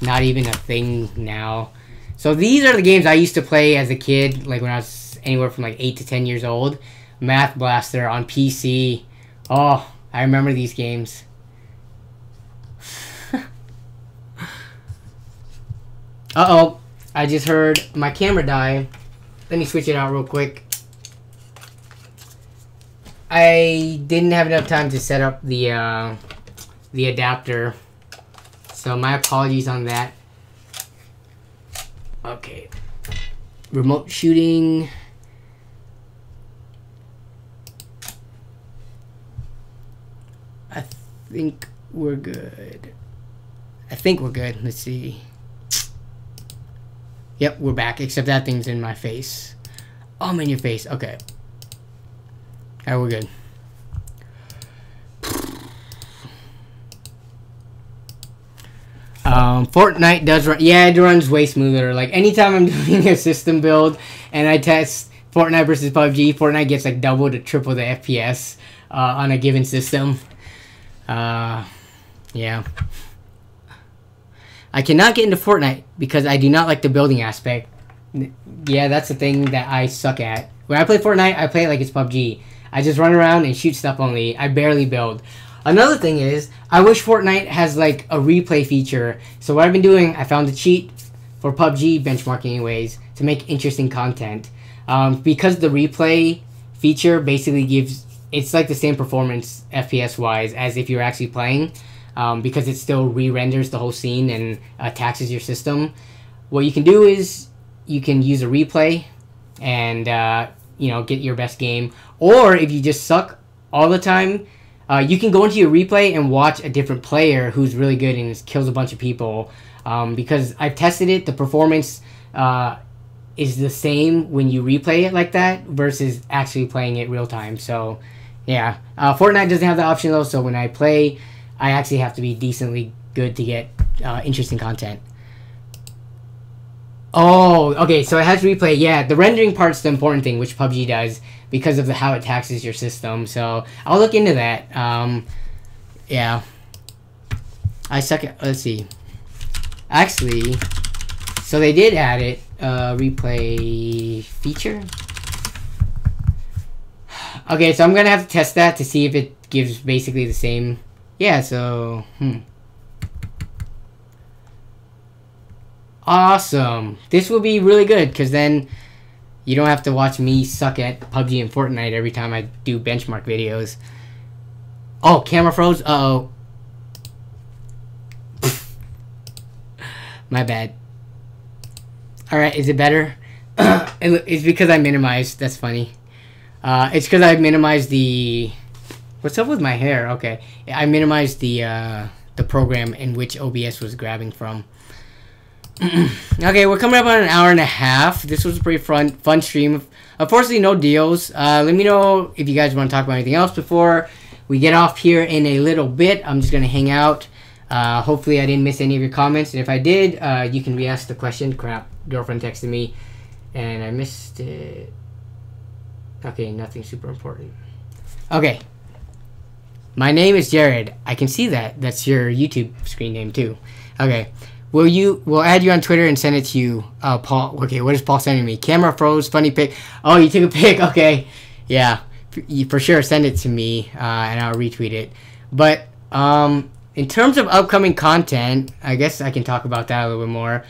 not even a thing now. So these are the games I used to play as a kid, like when I was anywhere from like 8 to 10 years old. Math Blaster on PC. Oh, I remember these games. Uh-oh, I just heard my camera die. Let me switch it out real quick. I didn't have enough time to set up the adapter, so my apologies on that. Okay, remote shooting. I think we're good. Let's see. Yep, we're back, except that thing's in my face. Oh, I'm in your face. Okay. Alright, we're good. Fortnite does run. Yeah, it runs way smoother. Like, anytime I'm doing a system build and I test Fortnite versus PUBG, Fortnite gets like double to triple the FPS on a given system. Yeah. I cannot get into Fortnite because I do not like the building aspect. Yeah, that's the thing that I suck at. When I play Fortnite, I play it like it's PUBG. I just run around and shoot stuff only. I barely build. Another thing is, I wish Fortnite has like a replay feature. So what I've been doing, I found a cheat for PUBG benchmarking anyways to make interesting content. Because the replay feature basically gives, it's like the same performance FPS wise as if you're actually playing. Because it still re-renders the whole scene and taxes your system. What you can do is you can use a replay and get your best game. Or if you just suck all the time, you can go into your replay and watch a different player who's really good and kills a bunch of people. Because I've tested it, the performance is the same when you replay it like that versus actually playing it real time. So, yeah. Fortnite doesn't have the option though, so when I play, I actually have to be decently good to get interesting content. Oh, okay, so it has replay. Yeah, the rendering part's the important thing, which PUBG does because of how it taxes your system. So I'll look into that. Yeah. I suck at... Let's see. Actually, so they did add it. Replay feature. Okay, so I'm going to have to test that to see if it gives basically the same... Yeah, so... Awesome. This will be really good because then you don't have to watch me suck at PUBG and Fortnite every time I do benchmark videos. Oh, camera froze? Uh-oh. My bad. Alright, is it better? It's because I minimized. That's funny. It's because I minimized the... What's up with my hair? Okay. I minimized the program in which OBS was grabbing from. Okay, we're coming up on an hour and a half. This was a pretty fun stream. Unfortunately, no deals. Let me know if you guys want to talk about anything else before we get off here in a little bit. I'm just going to hang out. Hopefully, I didn't miss any of your comments. And if I did, you can re-ask the question. Crap, girlfriend texted me, and I missed it. Okay, nothing super important. Okay. My name is Jared. I can see that. That's your YouTube screen name, too. Okay. We'll add you on Twitter and send it to you, Paul. Okay, what is Paul sending me? Camera froze, funny pic. Oh, you took a pic. Okay, yeah, for sure. Send it to me, and I'll retweet it. But in terms of upcoming content, I guess I can talk about that a little bit more.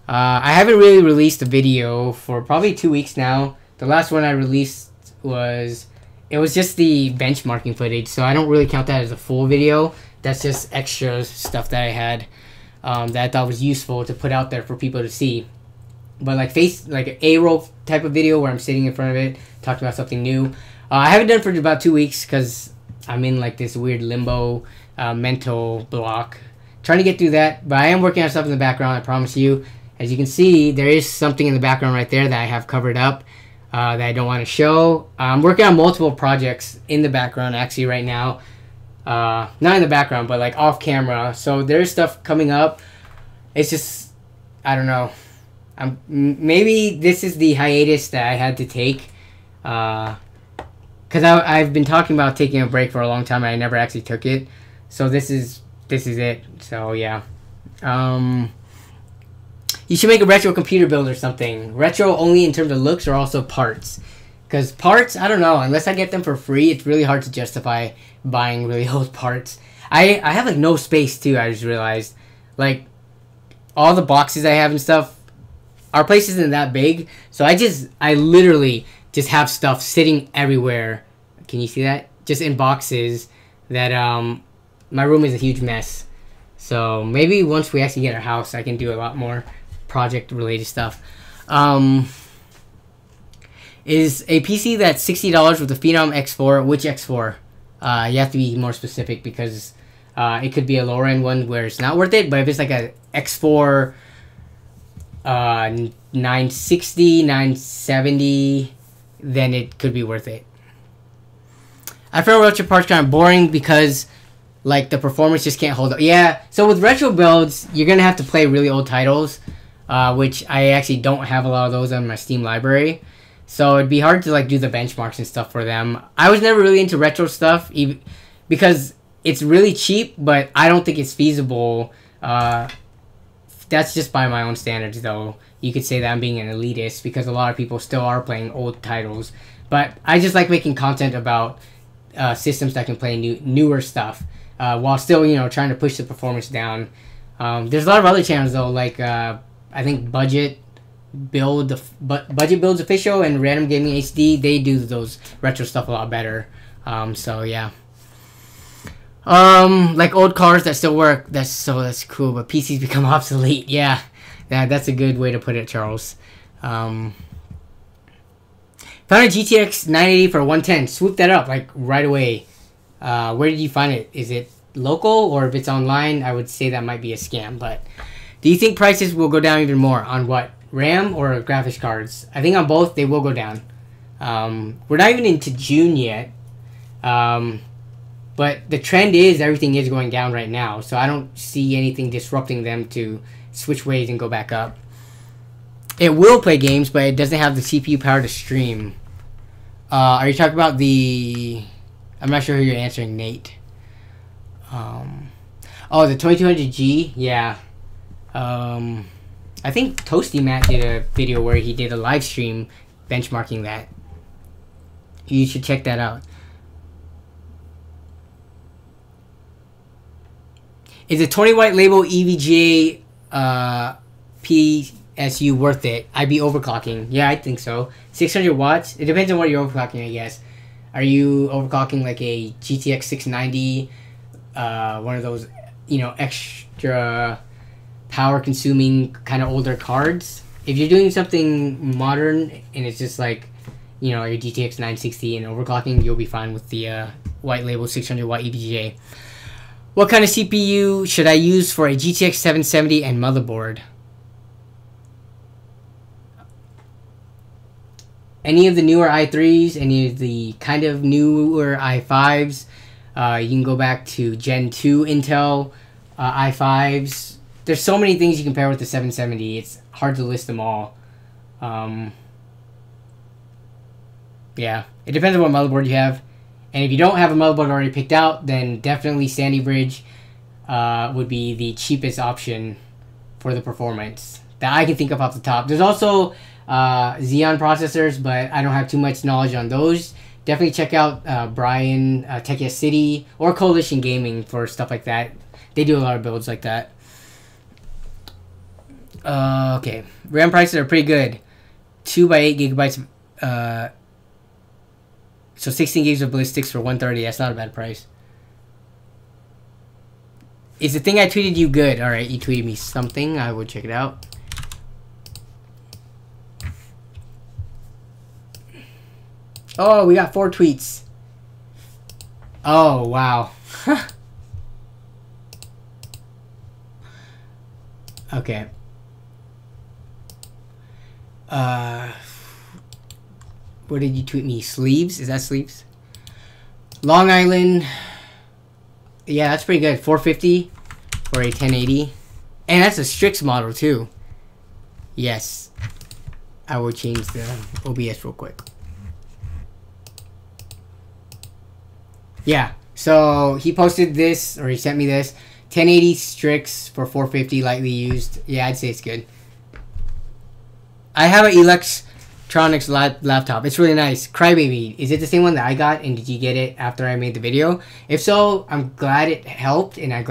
I haven't really released a video for probably 2 weeks now. The last one I released was just the benchmarking footage, so I don't really count that as a full video. That's just extra stuff that I had. That I thought was useful to put out there for people to see. But like an A-roll type of video where I'm sitting in front of it, talking about something new. I haven't done it for about 2 weeks because I'm in like this weird limbo mental block. Trying to get through that, but I am working on stuff in the background, I promise you. As you can see, there is something in the background right there that I have covered up that I don't want to show. I'm working on multiple projects in the background actually right now. Not in the background, but like off camera. So there's stuff coming up. It's just, I don't know. Maybe this is the hiatus that I had to take. Because I've been talking about taking a break for a long time and I never actually took it. So this is it. So yeah. You should make a retro computer build or something. Retro only in terms of looks or also parts. Because parts, I don't know, unless I get them for free, it's really hard to justify buying really old parts. I have like no space too, I just realized. Like, all the boxes I have and stuff, our place isn't that big. So I literally just have stuff sitting everywhere. Can you see that? Just in boxes that, my room is a huge mess. So maybe once we actually get our house, I can do a lot more project related stuff. Is a PC that's $60 with a Phenom X4. Which X4? You have to be more specific because it could be a lower end one where it's not worth it. But if it's like a X4 960, 970, then it could be worth it. I found retro parts kind of boring because like the performance just can't hold up. Yeah, so with retro builds, you're going to have to play really old titles, which I actually don't have a lot of those on my Steam library. So it'd be hard to like do the benchmarks and stuff for them. I was never really into retro stuff because it's really cheap, but I don't think it's feasible. That's just by my own standards, though. You could say that I'm being an elitist because a lot of people still are playing old titles. But I just like making content about systems that can play newer stuff while still, trying to push the performance down. There's a lot of other channels though, like I think Budget Builds Official and Random Gaming HD. They do those retro stuff a lot better. So yeah. Like old cars that still work. That's cool. But PCs become obsolete. Yeah, that's a good way to put it, Charles. Found a GTX 980 for 110. Swoop that up like right away. Where did you find it? Is it local, or if it's online, I would say that might be a scam. But do you think prices will go down even more on what, RAM or graphics cards? I think on both they will go down. We're not even into June yet, but the trend is everything is going down right now, so I don't see anything disrupting them to switch ways and go back up. It will play games, but it doesn't have the CPU power to stream. Are you talking about the... I'm not sure who you're answering, Nate. Oh, the 2200G? Yeah. I think Toasty Matt did a video where he did a live stream benchmarking that. You should check that out. Is a 20 white label EVGA PSU worth it? I'd be overclocking. Yeah, I think so. 600 watts? It depends on what you're overclocking, I guess. Are you overclocking like a GTX 690? One of those, you know, extra power consuming kind of older cards? If you're doing something modern and it's just like, you know, your GTX 960 and overclocking, you'll be fine with the white label 600 watt EVGA. What kind of CPU should I use for a GTX 770 and motherboard? Any of the newer i3s, any of the kind of newer i5s. You can go back to Gen 2 Intel i5s. There's so many things you can pair with the 770. It's hard to list them all. Yeah, it depends on what motherboard you have. And if you don't have a motherboard already picked out, then definitely Sandy Bridge would be the cheapest option for the performance that I can think of off the top. There's also Xeon processors, but I don't have too much knowledge on those. Definitely check out Brian, Tech Yes City, or Coalition Gaming for stuff like that. They do a lot of builds like that. Okay, RAM prices are pretty good. 2 by 8 gigabytes. So 16 gigs of ballistics for 130. That's not a bad price. Is the thing I tweeted you good? All right, you tweeted me something. I will check it out. Oh, we got 4 tweets. Oh, wow. Okay. What did you tweet me? Sleeves? Is that sleeves? Long Island. Yeah, that's pretty good. 450 for a 1080. And that's a Strix model too. Yes. I will change the OBS real quick. Yeah. So he posted this, or he sent me this. 1080 Strix for 450, lightly used. Yeah, I'd say it's good. I have an Electronics laptop. It's really nice. Crybaby. Is it the same one that I got? And did you get it after I made the video? If so, I'm glad it helped, and I'm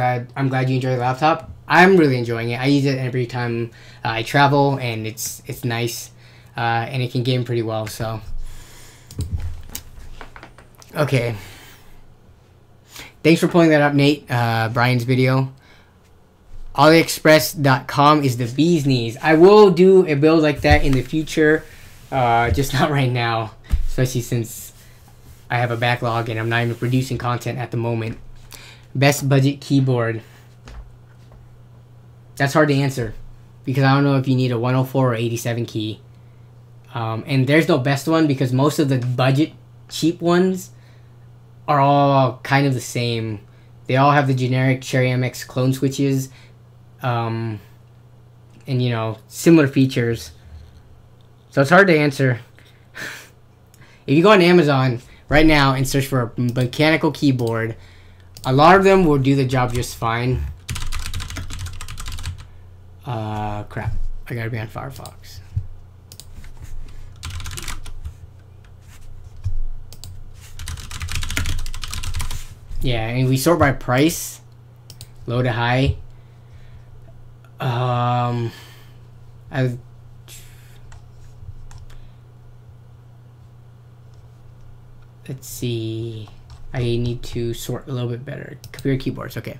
glad you enjoyed the laptop. I'm really enjoying it. I use it every time I travel, and it's nice, and it can game pretty well. So, okay. Thanks for pulling that up, Nate. Brian's video. AliExpress.com is the bee's knees. I will do a build like that in the future, just not right now, especially since I have a backlog and I'm not even producing content at the moment. Best budget keyboard. That's hard to answer because I don't know if you need a 104 or 87 key. And there's no best one because most of the budget cheap ones are all kind of the same. They all have the generic Cherry MX clone switches. And you know, similar features, so it's hard to answer. If you go on Amazon right now and search for a mechanical keyboard, a lot of them will do the job just fine. Crap, I gotta be on Firefox. Yeah, and we sort by price, low to high. Let's see. I need to sort a little bit better. Computer keyboards, okay.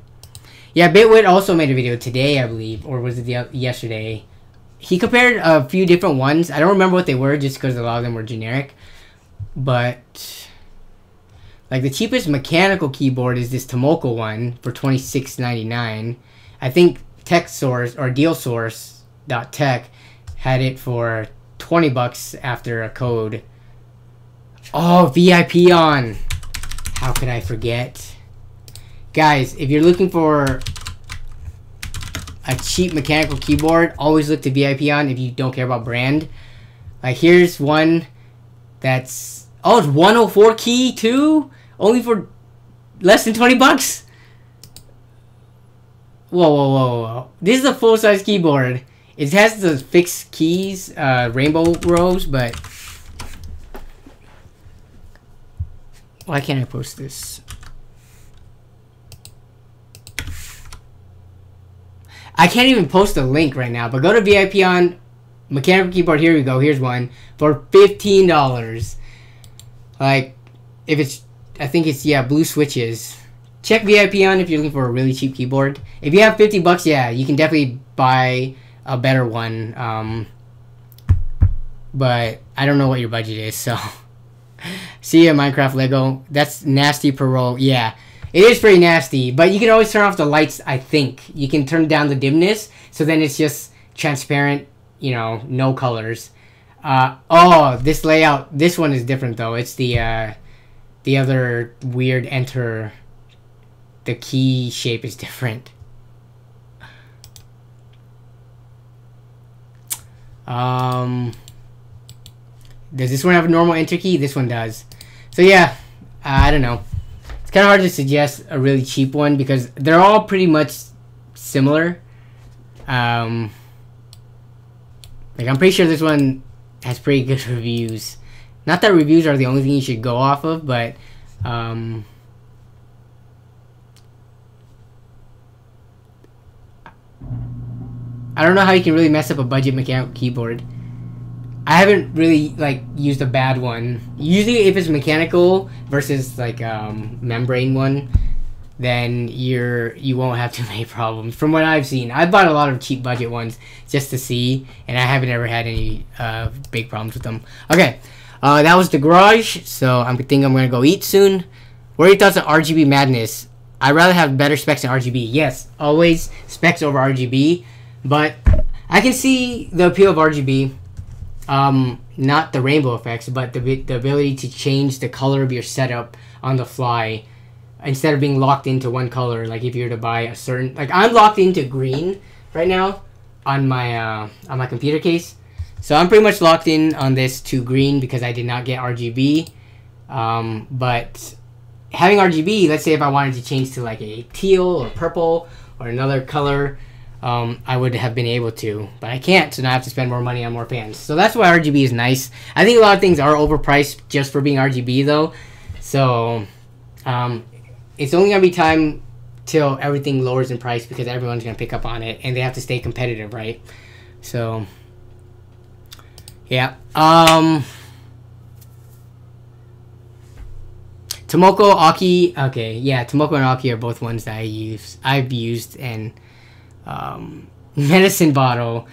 Yeah, Bitwit also made a video today, I believe, or was it yesterday? He compared a few different ones. I don't remember what they were, just because a lot of them were generic. But Like the cheapest mechanical keyboard is this Tomoko one for $26.99. I think TechSource or DealSource.tech had it for $20 after a code. Oh, VIP on. How could I forget? Guys, if you're looking for a cheap mechanical keyboard, always look to VIP on if you don't care about brand. Like here's one that's, oh, it's 104 key too? Only for less than $20? Whoa, whoa, whoa, whoa. This is a full-size keyboard. It has the fixed keys, rainbow rows, but why can't I post this? I can't even post a link right now, but go to VIP on mechanical keyboard. Here we go. Here's one for $15. Like, if it's, I think it's, yeah, blue switches. Check VIP on if you're looking for a really cheap keyboard. If you have $50, yeah, you can definitely buy a better one. But I don't know what your budget is, so. See ya, Minecraft Lego. That's nasty per roll. Yeah, it is pretty nasty, but you can always turn off the lights, I think. You can turn down the dimness, so then it's just transparent, you know, no colors. Oh, this layout, this one is different though. It's the other weird enter. The key shape is different. Does this one have a normal enter key? This one does. So yeah, I don't know. It's kind of hard to suggest a really cheap one because they're all pretty much similar. Like I'm pretty sure this one has pretty good reviews. Not that reviews are the only thing you should go off of, but I don't know how you can really mess up a budget mechanical keyboard. I haven't really like used a bad one. Usually if it's mechanical versus like membrane one, then you won't have too many problems. From what I've seen, I've bought a lot of cheap budget ones just to see, and I haven't ever had any big problems with them. Okay, that was the garage, so I think I'm gonna go eat soon. What are your thoughts on RGB madness? I'd rather have better specs than RGB. Yes, always specs over RGB. But I can see the appeal of RGB, not the rainbow effects, but the ability to change the color of your setup on the fly instead of being locked into one color. Like if you were to buy a certain, like I'm locked into green right now on my computer case, so I'm pretty much locked in on this to green because I did not get RGB. But having RGB, let's say if I wanted to change to like a teal or purple or another color, I would have been able to, but I can't, so now I have to spend more money on more fans. So that's why RGB is nice. I think a lot of things are overpriced just for being RGB though. So it's only gonna be time till everything lowers in price because everyone's gonna pick up on it and they have to stay competitive, right? So yeah. Tomoko, Aki, okay, yeah, Tomoko and Aki are both ones that I've used, and medicine bottle.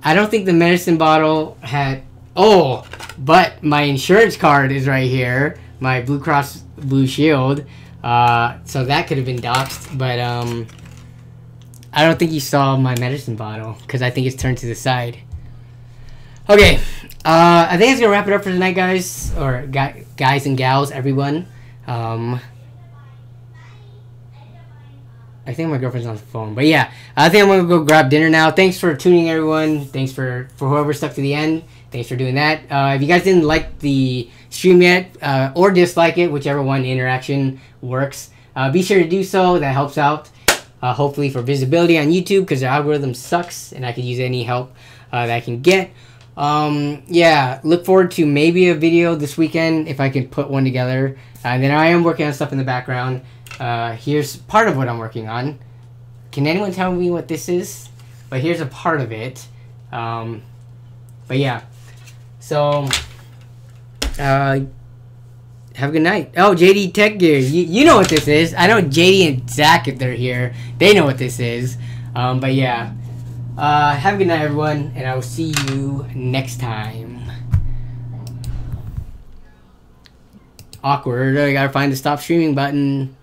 I don't think the medicine bottle had, oh, but my insurance card is right here, my Blue Cross Blue Shield, so that could have been doxed, but I don't think you saw my medicine bottle because I think it's turned to the side. Okay, I think it's gonna wrap it up for tonight, guys, or guys and gals, everyone. I think my girlfriend's on the phone, but yeah, I think I'm gonna go grab dinner now. Thanks for tuning, everyone. Thanks for whoever stuck to the end. Thanks for doing that. If you guys didn't like the stream yet, or dislike it, whichever one interaction works, be sure to do so. That helps out, hopefully for visibility on YouTube, because the algorithm sucks, and I could use any help that I can get. Yeah, look forward to maybe a video this weekend if I can put one together. And then I am working on stuff in the background. Here's part of what I'm working on. Can anyone tell me what this is? But here's a part of it. But yeah. So, have a good night. Oh, JD Tech Gear. You know what this is. I know JD and Zach, if they're here, they know what this is. But yeah. Have a good night, everyone. And I will see you next time. awkward. I gotta find the stop streaming button.